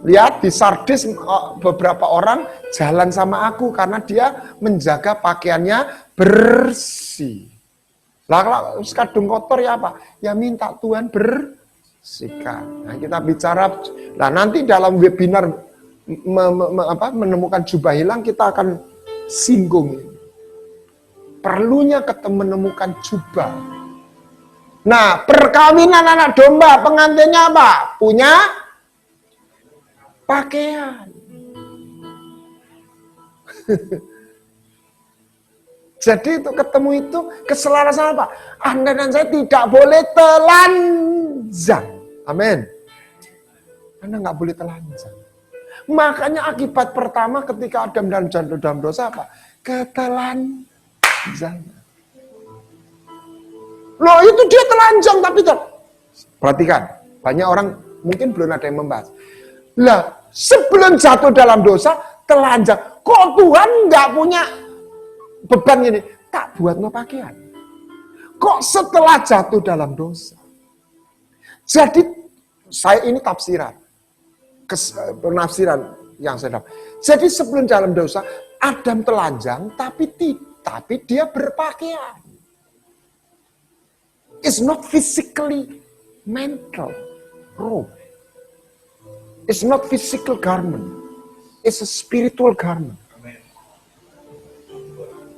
Lihat di Sardis beberapa orang jalan sama aku karena dia menjaga pakaiannya bersih. Lah kalau kadung kotor ya apa? Ya minta Tuhan bersihkan. Nah, kita bicara, nah nanti dalam webinar menemukan jubah hilang kita akan singgung. Perlunya menemukan jubah. Nah, perkawinan anak domba, pengantinnya apa? Punya pakaian. Jadi itu ketemu itu keselarasan apa? Anda dan saya tidak boleh telanjang. Amin. Anda nggak boleh telanjang. Makanya akibat pertama ketika Adam dan jatuh dalam dosa apa? Ketelanjangan. Loh itu dia telanjang tapi perhatikan, banyak orang mungkin belum ada yang membahas. Lah sebelum jatuh dalam dosa telanjang, kok Tuhan nggak punya beban ini? Tak buat no pakaian. Kok setelah jatuh dalam dosa? Jadi saya ini tafsiran, penafsiran yang saya dapat. Jadi sebelum dalam dosa Adam telanjang tapi dia berpakaian. It's not physically mental robe. It's not physical garment. It's a spiritual garment.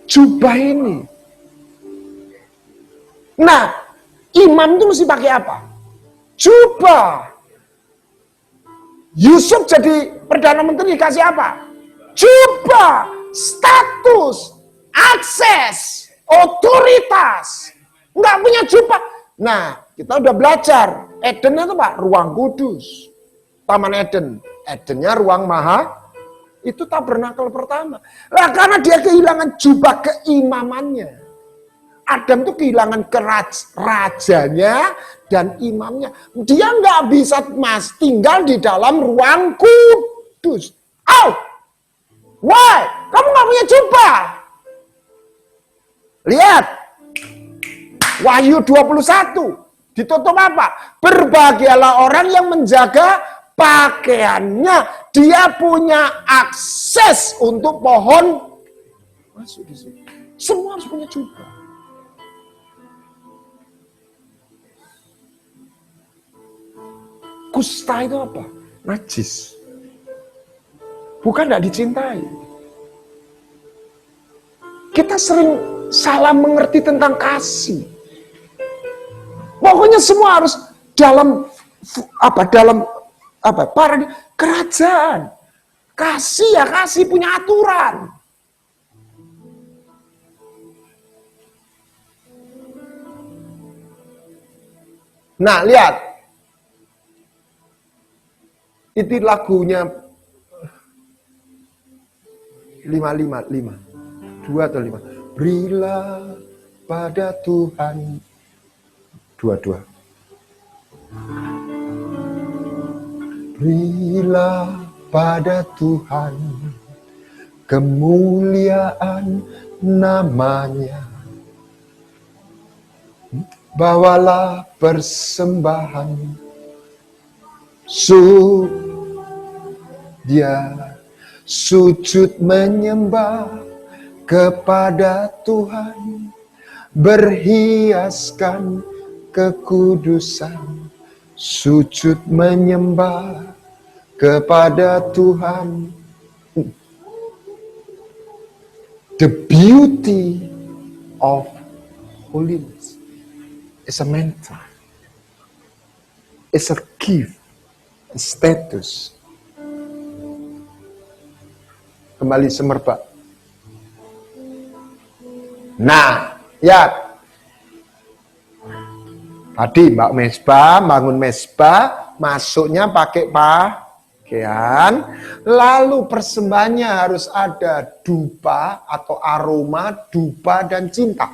Jubah ini. Nah, imam itu mesti pakai apa? Jubah. Yusuf jadi Perdana Menteri dikasih apa? Jubah. Status. Akses. Otoritas. Nggak punya jubah. Nah, kita udah belajar. Eden itu Pak, ruang kudus. Taman Eden. Edennya ruang maha. Itu tabernakel pertama. Lah karena dia kehilangan jubah keimamannya. Adam tuh kehilangan rajanya dan imamnya. Dia nggak bisa tinggal di dalam ruang kudus. Oh, why? Kamu nggak punya jubah? Lihat. Wahyu 21. Ditutup apa? Berbahagialah orang yang menjaga pakaiannya. Dia punya akses untuk pohon masuk di sini. Semua harus punya jubah. Kusta itu apa? Najis. Bukan tidak dicintai. Kita sering salah mengerti tentang kasih. Pokoknya semua harus dalam kerajaan. Kasih ya kasih, punya aturan. Nah, lihat. Itu lagunya 555. 2 atau 5. Berilah pada Tuhan. 2. Berilah pada Tuhan kemuliaan namanya. Bawalah persembahan dia sujud menyembah kepada Tuhan, berhiaskan kekudusan, sujud menyembah kepada Tuhan. The beauty of holiness is a mentor, it's a gift, a status. Kembali semerbak. Nah, ya. Tadi Mbak Mesbah bangun mesbah, masuknya pakai pakaian, lalu persembahannya harus ada dupa atau aroma, dupa dan cinta.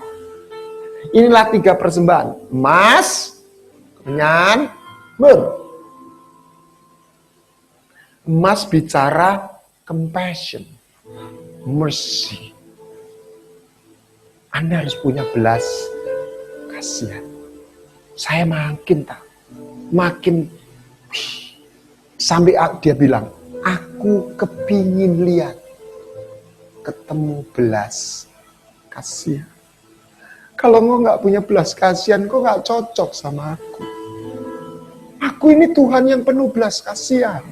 Inilah 3 persembahan. Emas, kemenyan, mur. Emas bicara compassion, mercy. Anda harus punya belas kasihan. Saya makin sampai dia bilang, aku kepingin lihat ketemu belas kasihan. Kalau engkau nggak punya belas kasihan, kau nggak cocok sama aku. Aku ini Tuhan yang penuh belas kasihan.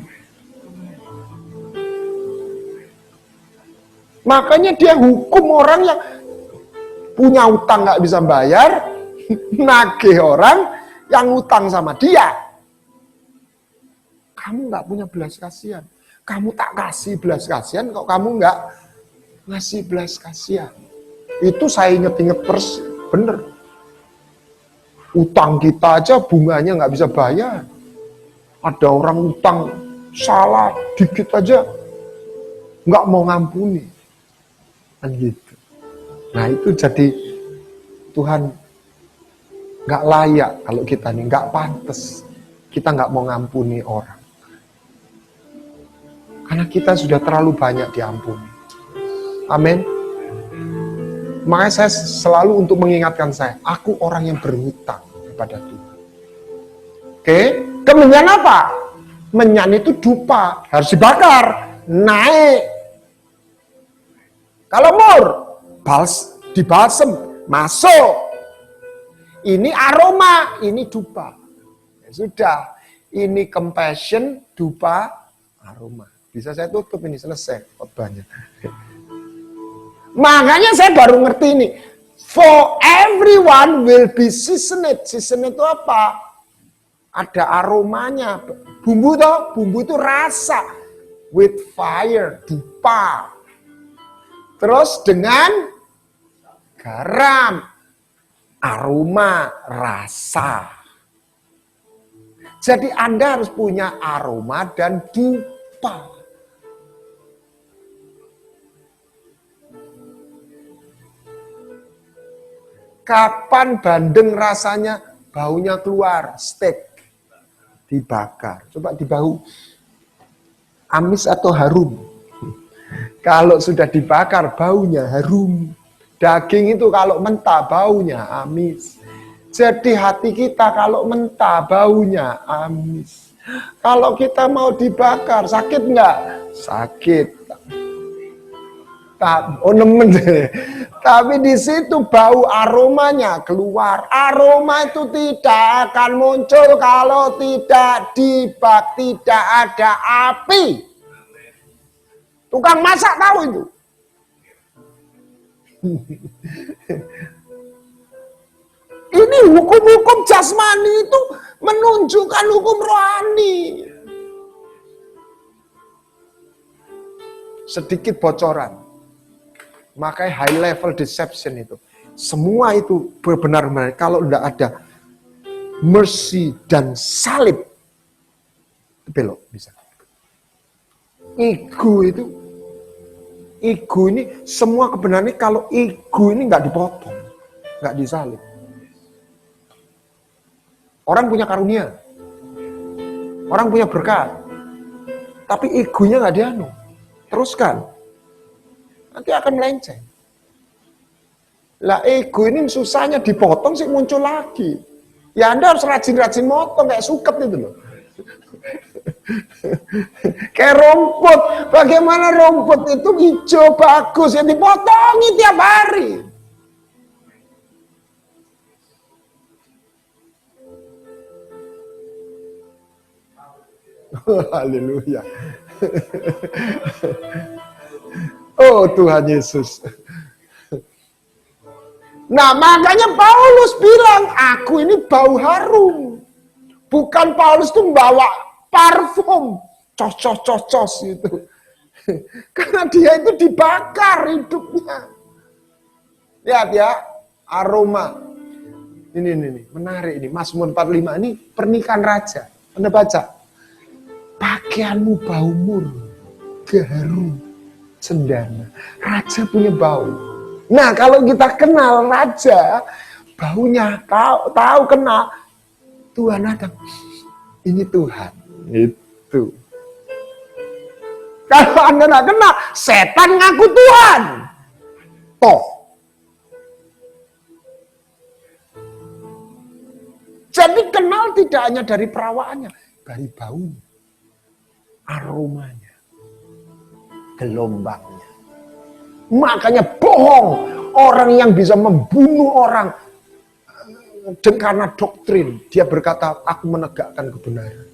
Makanya dia hukum orang yang punya utang nggak bisa bayar, nagih orang yang utang sama dia. Kamu nggak punya belas kasihan. Kamu tak kasih belas kasihan, kok kamu nggak ngasih belas kasihan. Itu saya inget-inget persis, bener. Utang kita aja bunganya nggak bisa bayar. Ada orang utang salah dikit aja nggak mau ngampuni, kan gitu. Nah itu jadi Tuhan nggak layak kalau kita nih, nggak pantas kita nggak mau ngampuni orang, karena kita sudah terlalu banyak diampuni. Amin. Makanya saya selalu untuk mengingatkan aku orang yang berhutang kepada Tuhan. Oke, kemenyan apa? Menyan itu dupa, harus dibakar, naik. Kalau mur, dibalsem, masuk. Ini aroma, ini dupa. Ya sudah, ini compassion, dupa, aroma. Bisa saya tutup ini, selesai khotbahnya. Makanya saya baru ngerti ini. For everyone will be seasoned. Seasoned itu apa? Ada aromanya. Bumbu toh, bumbu itu rasa. With fire, dupa. Terus dengan garam, aroma, rasa. Jadi Anda harus punya aroma dan dupa. Kapan bandeng rasanya baunya keluar? Steak dibakar. Coba di bau. Amis atau harum? Kalau sudah dibakar baunya harum. Daging itu kalau mentah baunya amis. Jadi hati kita kalau mentah baunya amis. Kalau kita mau dibakar sakit nggak? Sakit. Nemen. Tapi di situ bau aromanya keluar. Aroma itu tidak akan muncul kalau tidak tidak ada api. Tukang masak tahu itu. Ini hukum-hukum jasmani itu menunjukkan hukum rohani. Sedikit bocoran. Makanya high level deception itu. Semua itu benar-benar kalau tidak ada mercy dan salib. Belok bisa. Ego ini semua kebenaran ini kalau ego ini nggak dipotong, nggak disalib. Orang punya karunia, orang punya berkat, tapi egonya nggak dianu. Teruskan, nanti akan melenceng. Lah ego ini susahnya dipotong sih muncul lagi. Ya Anda harus rajin-rajin motong kayak suket itu loh. Kayak rumput, bagaimana rumput itu hijau bagus ya dipotongi tiap hari. Haleluya. Oh Tuhan Yesus. Nah makanya Paulus bilang, aku ini bau harum. Bukan Paulus tuh membawa parfum, cos itu. Karena dia itu dibakar hidupnya. Lihat ya, aroma. Ini menarik ini. Mazmur 45 ini pernikahan raja. Anda baca. Pakaianmu bau mur, gaharu, cendana. Raja punya bau. Nah, kalau kita kenal raja, baunya tahu kenal. Tuhan ada. Ini Tuhan. Itu. Kalau Anda tidak kenal, setan ngaku Tuhan. Toh. Jadi kenal tidak hanya dari perawaannya, dari baunya, aromanya, gelombangnya. Makanya bohong orang yang bisa membunuh orang karena doktrin. Dia berkata, aku menegakkan kebenaran.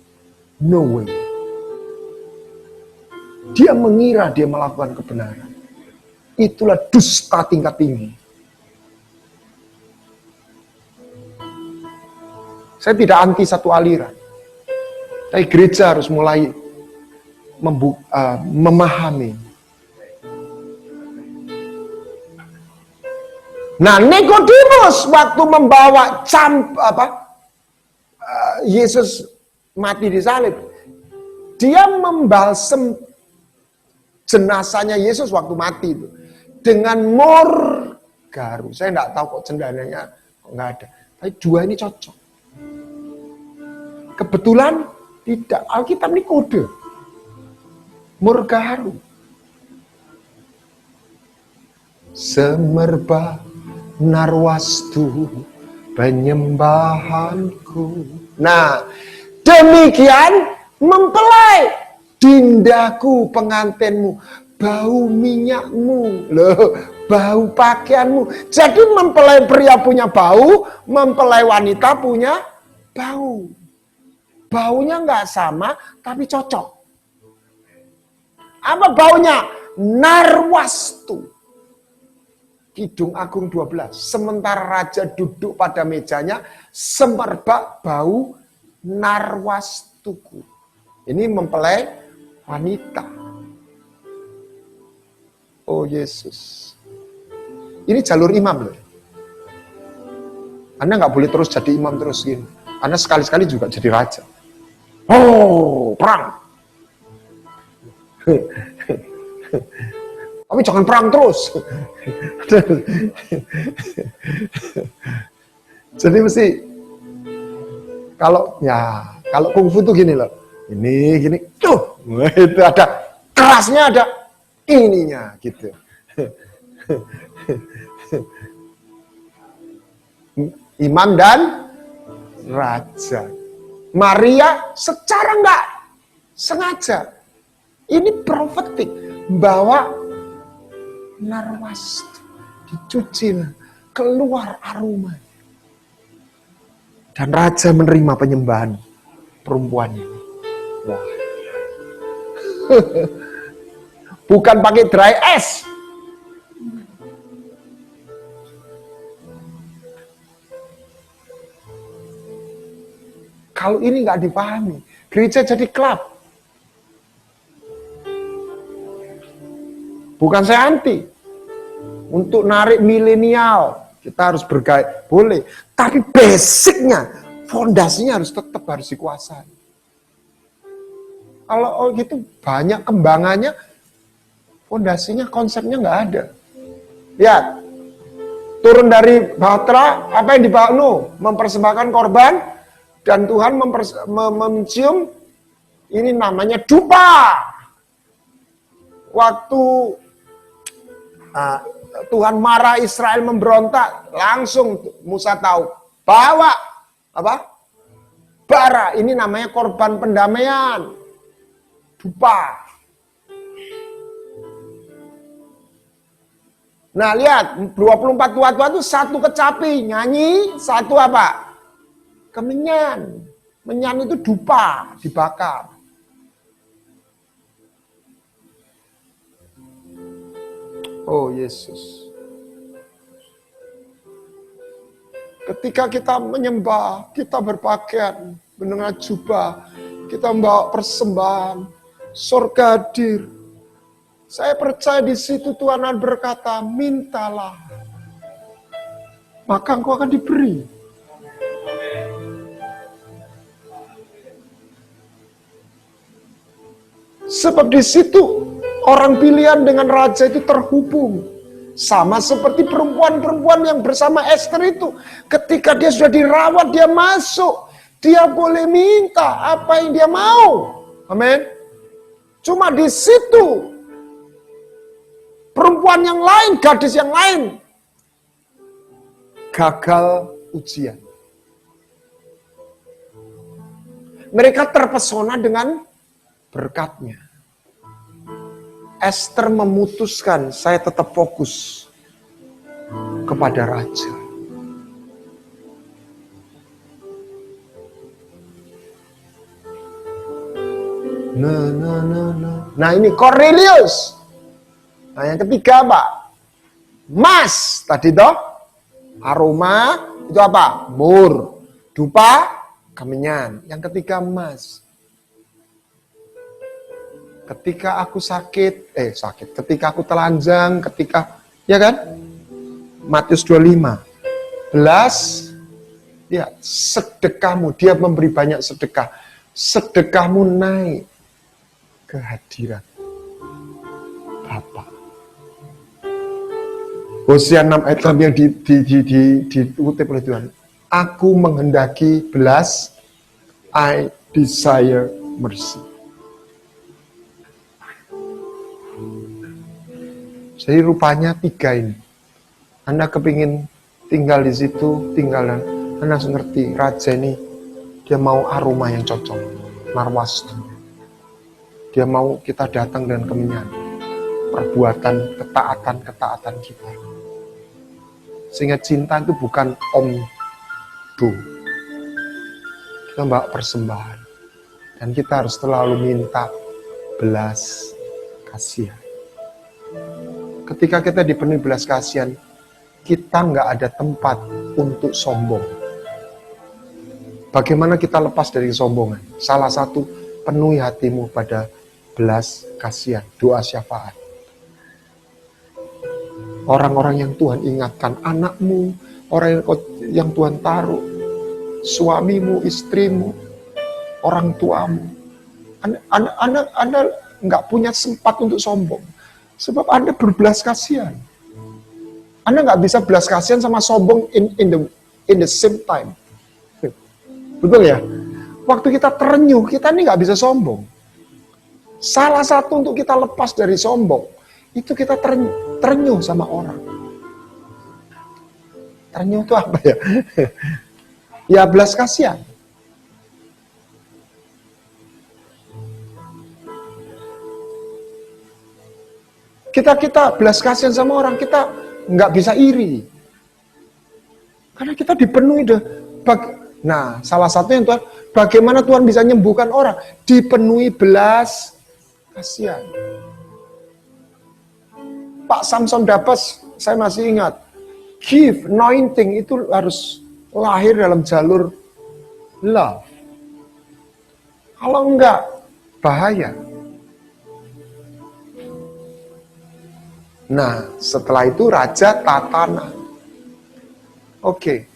No way. Dia mengira dia melakukan kebenaran. Itulah dusta tingkat tinggi. Saya tidak anti satu aliran. Tapi gereja harus mulai memahami. Nah, Nikodemus waktu membawa Yesus mati di salib, dia membalsem jenazahnya Yesus waktu mati itu dengan mur garu. Saya enggak tahu kok cendalanya nggak ada. Tapi dua ini cocok. Kebetulan tidak. Alkitab ini kode. Mur garu. Semerbak narwastu penyembahanku. Nah, demikian mempelai dindaku pengantinmu, bau minyakmu, loh, bau pakaianmu. Jadi mempelai pria punya bau, mempelai wanita punya bau. Baunya nggak sama, tapi cocok. Apa baunya? Narwastu. Kidung Agung 12. Sementara raja duduk pada mejanya, semerbak bau narwastuku. Ini mempelai wanita. Oh Yesus. Ini jalur imam loh. Anda nggak boleh terus jadi imam terus gini. Anda sekali-sekali juga jadi raja. Oh, perang. Tapi jangan perang terus. Jadi mesti kalau kungfu tuh gini loh. Ini gini, itu ada kerasnya, ada ininya gitu. Imam dan raja. Maria secara enggak sengaja. Ini profetik bahwa narwastu dicuci, keluar aroma. Dan raja menerima penyembahan perempuan ini. Wah. Bukan pakai dry ice. Kalau ini nggak dipahami, gereja jadi klub. Bukan saya anti. Untuk narik milenial, kita harus bergaya, boleh. Tapi basicnya, fondasinya harus dikuasai. Kalau gitu banyak kembangannya, fondasinya, konsepnya nggak ada. Lihat, turun dari Bahtera, apa yang dibawa Nuh? Mempersembahkan korban, dan Tuhan mencium, ini namanya dupa. Waktu Tuhan marah, Israel memberontak, langsung Musa tahu, bawa bara, ini namanya korban pendamaian, dupa. Nah lihat, 24 tua-tua itu satu kecapi, nyanyi, satu apa? Kemenyan. Menyan itu dupa, dibakar. Oh Yesus. Ketika kita menyembah, kita berpakaian, menengah jubah, kita membawa persembahan, surga hadir. Saya percaya di situ Tuhan berkata, mintalah, maka engkau akan diberi. Sebab di situ orang pilihan dengan raja itu terhubung. Sama seperti perempuan-perempuan yang bersama Esther itu. Ketika dia sudah dirawat, dia masuk. Dia boleh minta apa yang dia mau. Amin. Cuma di situ perempuan yang lain, gadis yang lain gagal ujian. Mereka terpesona dengan berkatnya. Esther memutuskan, saya tetap fokus kepada raja. Nah ini Cornelius. Nah yang ketiga apa? Mas, tadi toh. Aroma, itu apa? Mur. Dupa, kemenyan. Yang ketiga emas. Ketika aku ketika aku telanjang, ya kan? Matius 25. Belas, ya, sedekahmu, dia memberi banyak sedekah. Sedekahmu naik ke hadirat Bapa. Hosea 6 ayat 6 yang diutip oleh Tuhan. Aku menghendaki belas, I desire mercy. Jadi rupanya 3 ini. Anda kepingin tinggal di situ, tinggalan. Anda harus ngerti, raja ini, dia mau aroma yang cocok. Narwastu. Dia mau kita datang dengan kemenyan. Perbuatan, ketaatan kita. Sehingga cinta itu bukan omdo. Kita bawa persembahan. Dan kita harus selalu minta belas kasihan. Ketika kita dipenuhi belas kasihan, kita nggak ada tempat untuk sombong. Bagaimana kita lepas dari kesombongan? Salah satu, penuhi hatimu pada belas kasihan, doa syafaat. Orang-orang yang Tuhan ingatkan, anakmu, orang yang Tuhan taruh, suamimu, istrimu, orang tuamu. Anda nggak punya sempat untuk sombong. Sebab Anda berbelas kasihan. Anda nggak bisa belas kasihan sama sombong in the same time. Betul ya? Waktu kita terenyuh, kita ini nggak bisa sombong. Salah satu untuk kita lepas dari sombong, itu kita terenyuh sama orang. Terenyuh itu apa ya? Ya belas kasihan. Kita belas kasihan sama orang, kita nggak bisa iri. Karena kita dipenuhi Nah, salah satu yang Tuhan, bagaimana Tuhan bisa menyembuhkan orang? Dipenuhi belas kasihan. Pak Samson Dapas, saya masih ingat, gift, anointing itu harus lahir dalam jalur love. Kalau enggak, bahaya. Nah, setelah itu Raja Tatana. Oke.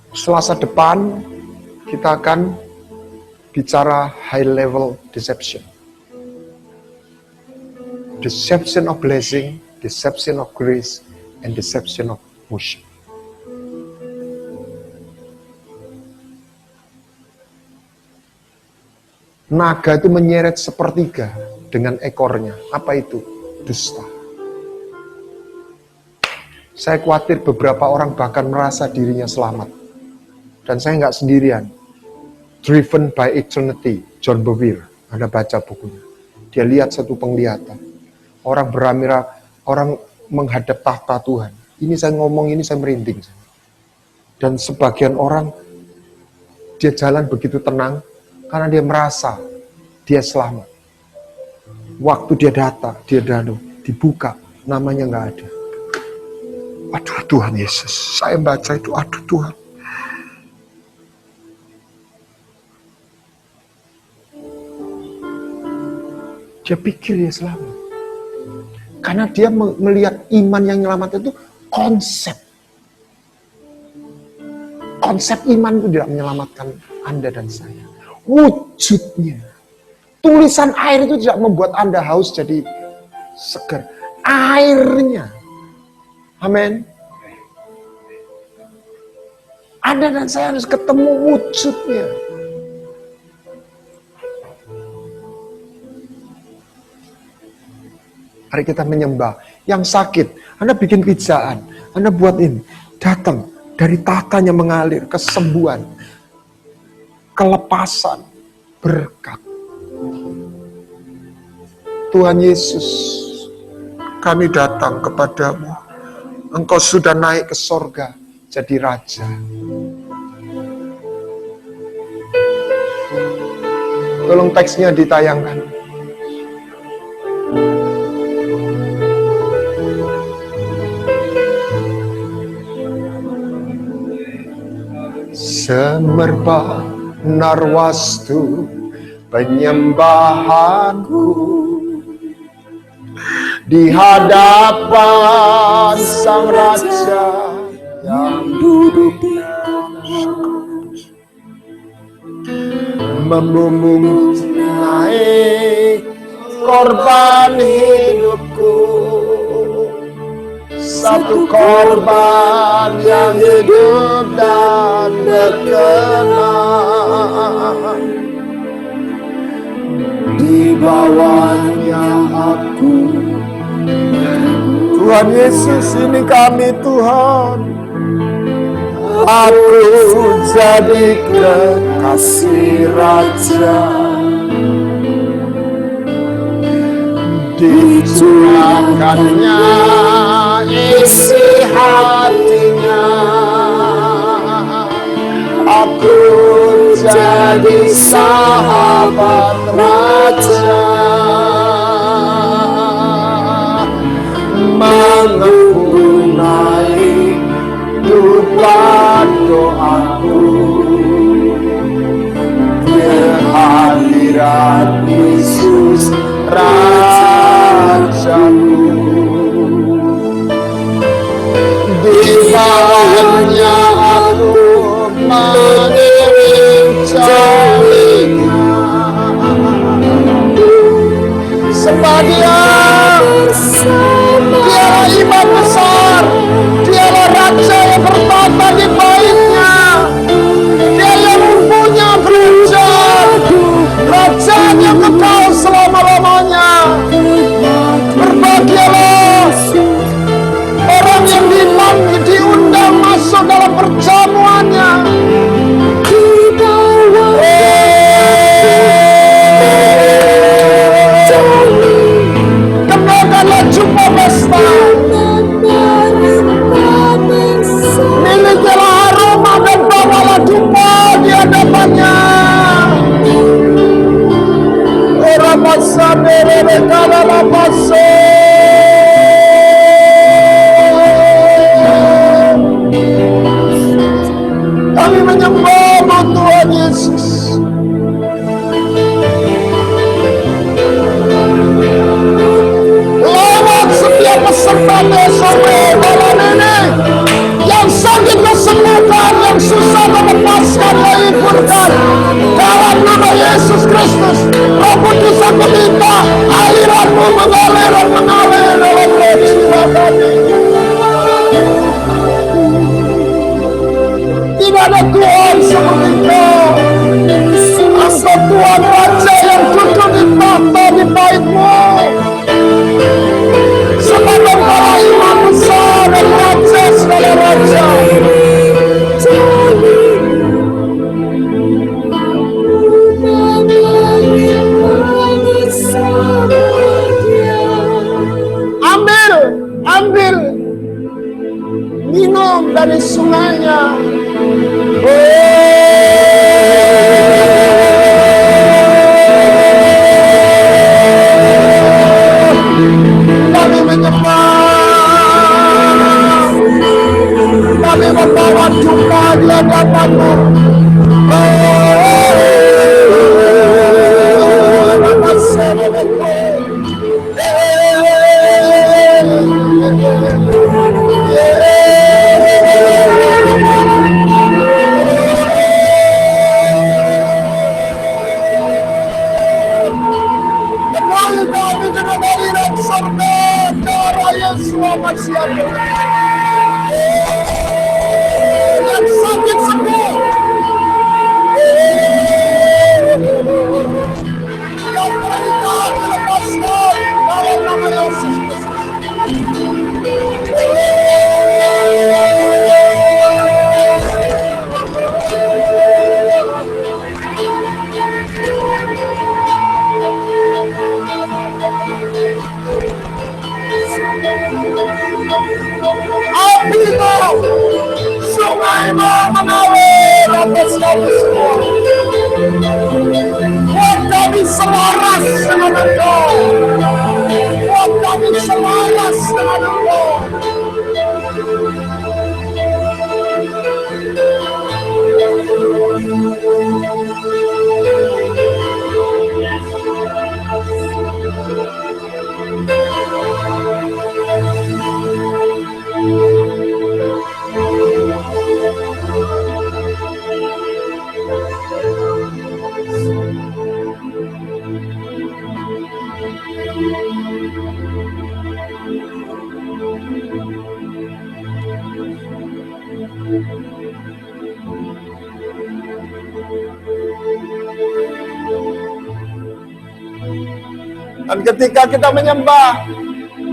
Selasa depan kita akan bicara high level deception. Deception of blessing, deception of grace, and deception of motion. Naga itu menyeret sepertiga dengan ekornya. Apa itu? Dusta. Saya khawatir beberapa orang bahkan merasa dirinya selamat. Dan saya nggak sendirian. Driven by Eternity, John Bevere. Anda baca bukunya. Dia lihat satu penglihatan. Orang orang menghadap tahta Tuhan. Ini saya ngomong, ini saya merinding. Dan sebagian orang, dia jalan begitu tenang, karena dia merasa dia selamat. Waktu dia datang, dibuka, namanya nggak ada. Aduh Tuhan Yesus, saya baca itu, aduh Tuhan. Dia pikir dia selamat. Karena dia melihat iman yang menyelamatkan itu konsep. Konsep iman itu tidak menyelamatkan Anda dan saya. Wujudnya. Tulisan air itu tidak membuat Anda haus jadi segar. Airnya. Amin. Anda dan saya harus ketemu wujudnya. Mari kita menyembah. Yang sakit, Anda bikin pizzaan. Anda buat ini. Datang. Dari tatanya mengalir. Kesembuhan. Kelepasan. Berkat. Tuhan Yesus, kami datang kepadamu. Engkau sudah naik ke sorga. Jadi Raja. Tolong teksnya ditayangkan. Semerbak narwastu penyembahanku di hadapan Sang Raja yang duduk di tahta, membumbung naik korban hidupku, satu korban yang hidup dan berkenan. Di bawahnya aku, Tuhan Yesus, ini kami Tuhan. Aku jadi kekasih Raja, dicurahkannya isi hatinya. Aku jadi sahabat Raja, mengenai duka doaku, kehadiran Yesus Rajaku. Di bawahnya aku mengirim jalinya, sebab Dialah imam besar, Dialah Raja yang bertata di baitnya, Dia yang mempunyai kerajaan, kerajaan yang kekal selama-lamanya. Berbahagialah orang yang diundang masuk dalam perjamuannya. Kenakanlah jumpa pesta, milikilah aroma dan bawalah dupa di hadapannya. Orang masa mereka paso. Kami menyembah Tuhan Yesus. Lewat setiap peserta besok malam ini, yang sakit kesembuhkan, yang susah melepaskan, menghiburkan. Dalam nama Yesus Kristus, Roh Kudus aku minta aliran-Mu mengalir dalam roh jiwa kami. Tidak ada Tuhan seperti Kau. Engkau Tuhan Raja yang duduk di tahta di bait-Mu. Sebab Engkau imam besar dan Raja segala raja. Ambil, minum dari sungainya. Kami menyembah, kami membawa duka di hadapan-Mu. Yang sakit sembuh, yang menderita dilepaskan dalam nama Yesus Kristus. Api-Mu, sungai-Mu mengalir atas kami semua. Buat kami selaras dengan Engkau. Buat kami selaras dengan Engkau. Dan ketika kita menyembah,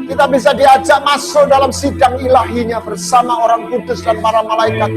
kita bisa diajak masuk dalam sidang ilahinya bersama orang kudus dan para malaikat.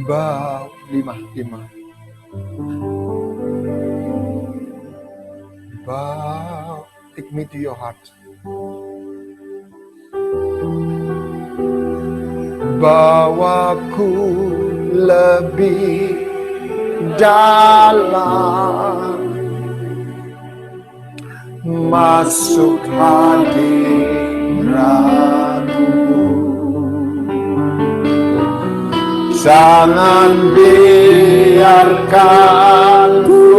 Bow 55. Bow, take me to your heart. Bawaku lebih dalam, masuk hadiratmu. Jangan biarkan ku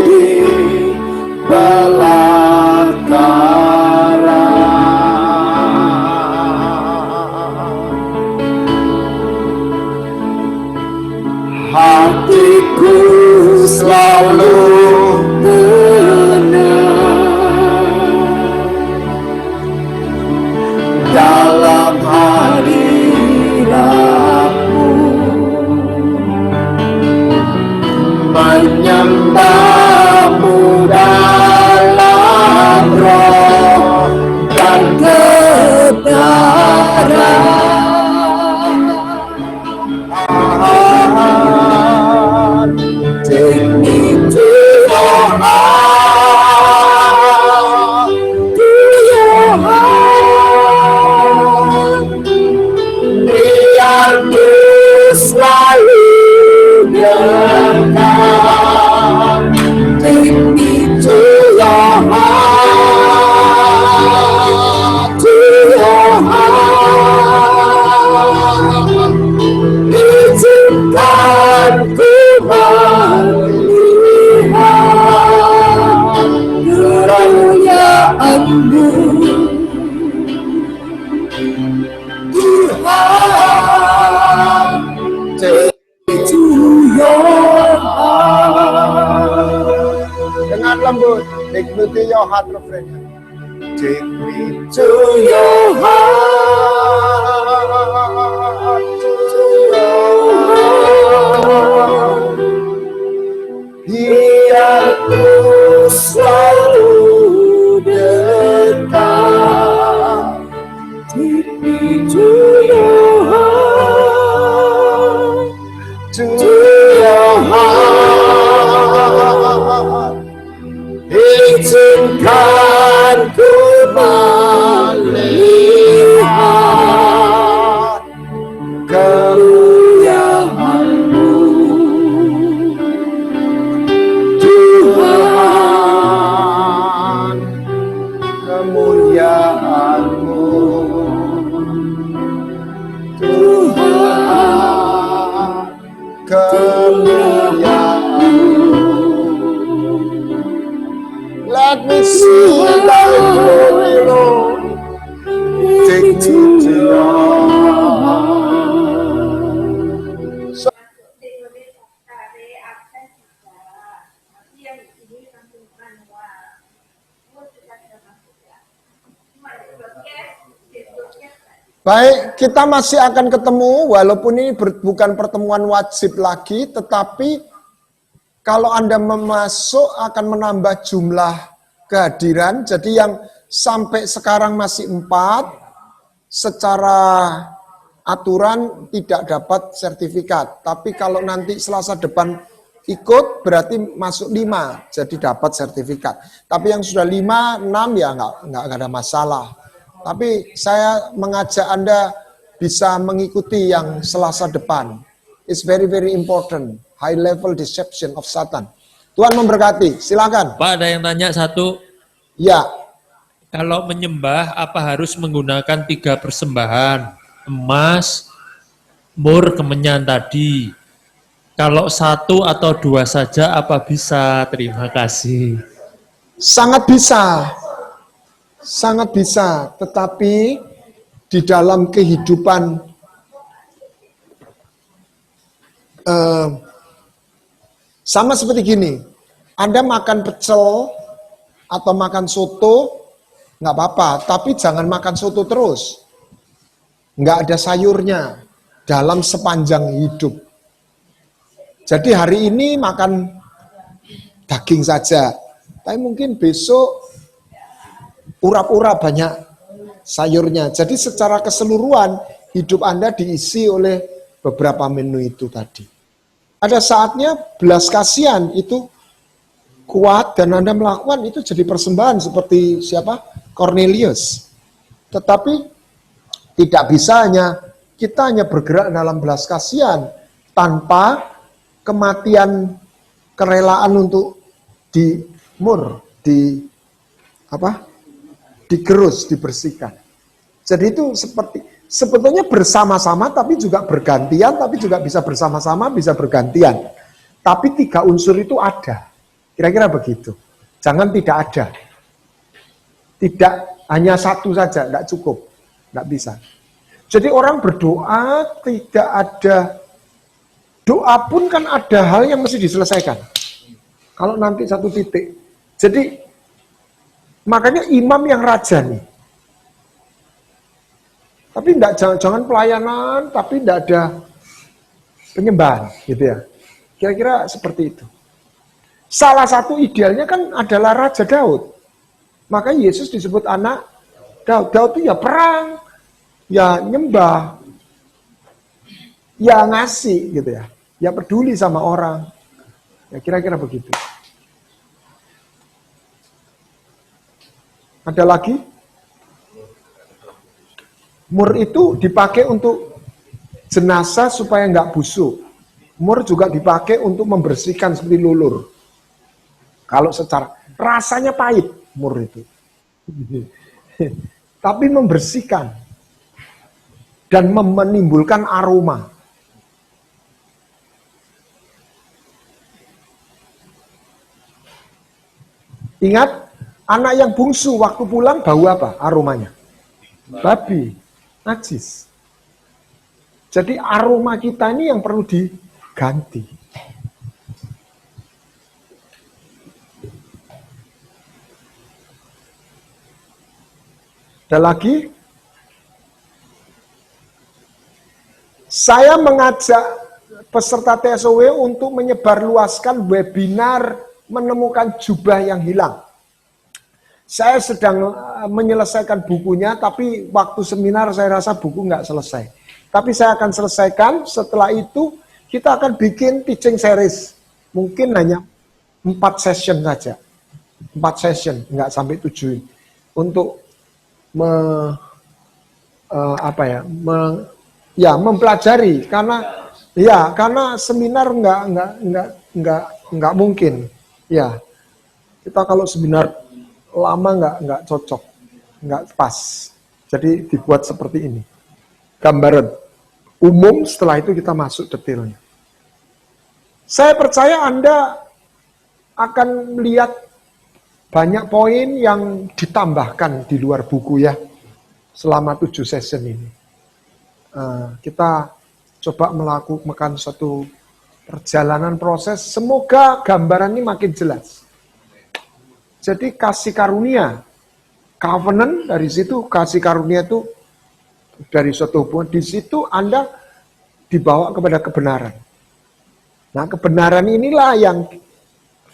di belakara. Hatiku selalu tenang dalam hadiratmu, menyembahmu dalam roh dan kebenaran. Take me to your heart, to your heart. Biar ku selalu dekat. Take me to your heart, to your heart. Izinkan ku melihat kemuliaan-Mu, Tuhan. Take me to your heart. Dengan lembut, take me to your heart, refrainnya. Take me to your heart, to your heart. Biar ku selalu dekat. Take me to your heart, to your heart. Izinkan ku melihat kemuliaan-Mu, Tuhan, kemuliaan-Mu. receive thy glory, Lord. Take me to your heart. So, baik, kita masih akan ketemu, walaupun ini bukan pertemuan wajib lagi, tetapi kalau Anda masuk akan menambah jumlah kehadiran, jadi yang sampai sekarang masih 4, secara aturan tidak dapat sertifikat. Tapi kalau nanti Selasa depan ikut, berarti masuk 5, jadi dapat sertifikat. Tapi yang sudah 5, 6 ya nggak ada masalah. Tapi saya mengajak Anda bisa mengikuti yang Selasa depan. It's very very important. High level deception of Satan. Tuhan memberkati. Silakan. Pak, ada yang tanya satu. Ya. Kalau menyembah apa harus menggunakan 3 persembahan? Emas, mur, kemenyan tadi. Kalau 1 atau 2 saja apa bisa? Terima kasih. Sangat bisa. Sangat bisa, tetapi di dalam kehidupan sama seperti gini, Anda makan pecel atau makan soto, nggak apa-apa, tapi jangan makan soto terus. Nggak ada sayurnya dalam sepanjang hidup. Jadi hari ini makan daging saja, tapi mungkin besok urap-urap banyak sayurnya. Jadi secara keseluruhan hidup Anda diisi oleh beberapa menu itu tadi. Ada saatnya belas kasihan itu kuat dan Anda melakukan itu jadi persembahan seperti siapa? Cornelius. Tetapi tidak bisa kita hanya bergerak dalam belas kasihan tanpa kematian kerelaan untuk digerus, dibersihkan. Jadi itu sebetulnya bersama-sama tapi juga bergantian, tapi juga bisa bersama-sama, bisa bergantian. Tapi 3 unsur itu ada. Kira-kira begitu. Jangan tidak ada. Tidak hanya 1 saja, tidak cukup. Tidak bisa. Jadi orang berdoa tidak ada, doa pun kan ada hal yang mesti diselesaikan. Kalau nanti 1 titik. Jadi makanya imam yang raja nih. Tapi jangan pelayanan, tapi tidak ada penyembahan, gitu ya. Kira-kira seperti itu. Salah satu idealnya kan adalah Raja Daud. Maka Yesus disebut anak Daud. Daud itu ya perang, ya nyembah, ya ngasih, gitu ya. Ya peduli sama orang. Ya kira-kira begitu. Ada lagi? Mur itu dipakai untuk jenazah supaya nggak busuk. Mur juga dipakai untuk membersihkan seperti lulur. Kalau secara rasanya pahit mur itu. Tapi membersihkan dan menimbulkan aroma. Ingat, anak yang bungsu waktu pulang bau apa aromanya? Babi, najis. Jadi aroma kita ini yang perlu diganti. Ada lagi? Saya mengajak peserta TSOW untuk menyebarluaskan webinar menemukan jubah yang hilang. Saya sedang menyelesaikan bukunya, tapi waktu seminar saya rasa buku nggak selesai. Tapi saya akan selesaikan, setelah itu kita akan bikin teaching series. Mungkin hanya 4 session saja. 4 session, nggak sampai 7. Untuk mempelajari. Karena seminar nggak mungkin. Ya, kita kalau seminar lama nggak cocok, nggak pas. Jadi dibuat seperti ini. Gambaran umum, setelah itu kita masuk detailnya. Saya percaya Anda akan melihat banyak poin yang ditambahkan di luar buku ya, selama 7 session ini. Kita coba melakukan suatu perjalanan proses, semoga gambaran ini makin jelas. Jadi kasih karunia, covenant dari situ, kasih karunia itu dari suatu hubungan, di situ Anda dibawa kepada kebenaran. Nah, kebenaran inilah yang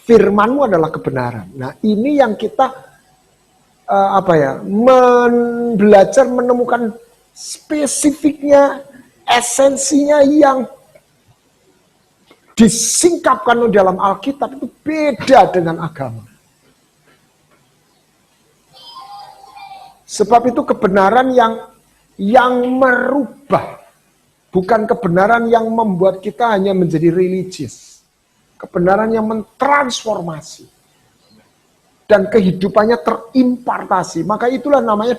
firman-Mu adalah kebenaran. Nah, ini yang kita belajar menemukan spesifiknya, esensinya yang disingkapkan di dalam Alkitab itu beda dengan agama. Sebab itu kebenaran yang merubah, bukan kebenaran yang membuat kita hanya menjadi religius. Kebenaran yang mentransformasi. Dan kehidupannya terimpartasi. Maka itulah namanya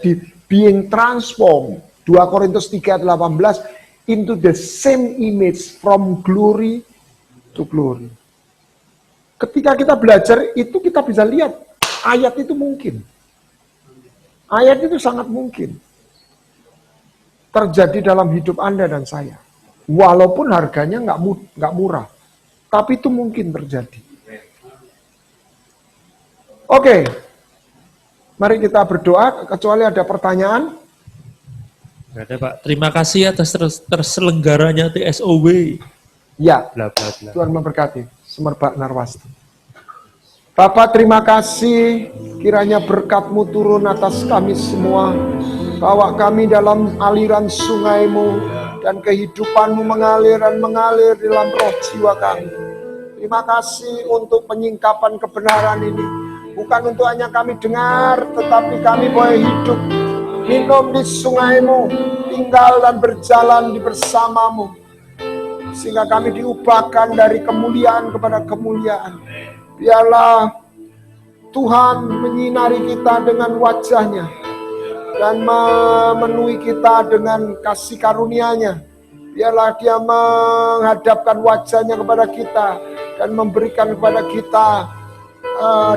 being transformed. 2 Korintus 3:18, into the same image from glory to glory. Ketika kita belajar itu kita bisa lihat ayat itu mungkin. Ayat itu sangat mungkin terjadi dalam hidup Anda dan saya. Walaupun harganya nggak murah. Tapi itu mungkin terjadi. Oke. Mari kita berdoa, kecuali ada pertanyaan. Nggak ada Pak. Terima kasih atas terselenggaranya TSOW. Ya, Bla bla bla. Tuhan memberkati. Semerbak Narwasti. Bapak terima kasih, kiranya berkat-Mu turun atas kami semua. Bawa kami dalam aliran sungai-Mu, dan kehidupan-Mu mengalir dalam roh jiwa kami. Terima kasih untuk penyingkapan kebenaran ini. Bukan untuk hanya kami dengar, tetapi kami boleh hidup, minum di sungai-Mu, tinggal dan berjalan di bersama-Mu. Sehingga kami diubahkan dari kemuliaan kepada kemuliaan. Biarlah Tuhan menyinari kita dengan wajah-Nya dan memenuhi kita dengan kasih karunia-Nya. Biarlah Dia menghadapkan wajah-Nya kepada kita dan memberikan kepada kita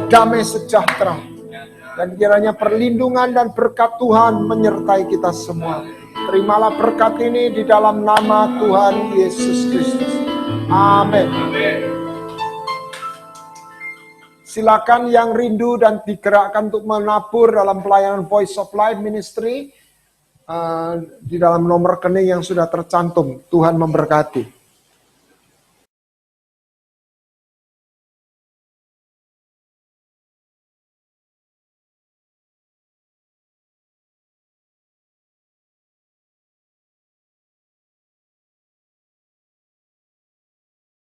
damai sejahtera. Dan kiranya perlindungan dan berkat Tuhan menyertai kita semua. Terimalah berkat ini di dalam nama Tuhan Yesus Kristus. Amin. Silakan yang rindu dan digerakkan untuk menabur dalam pelayanan Voice of Life Ministry di dalam nomor rekening yang sudah tercantum. Tuhan memberkati.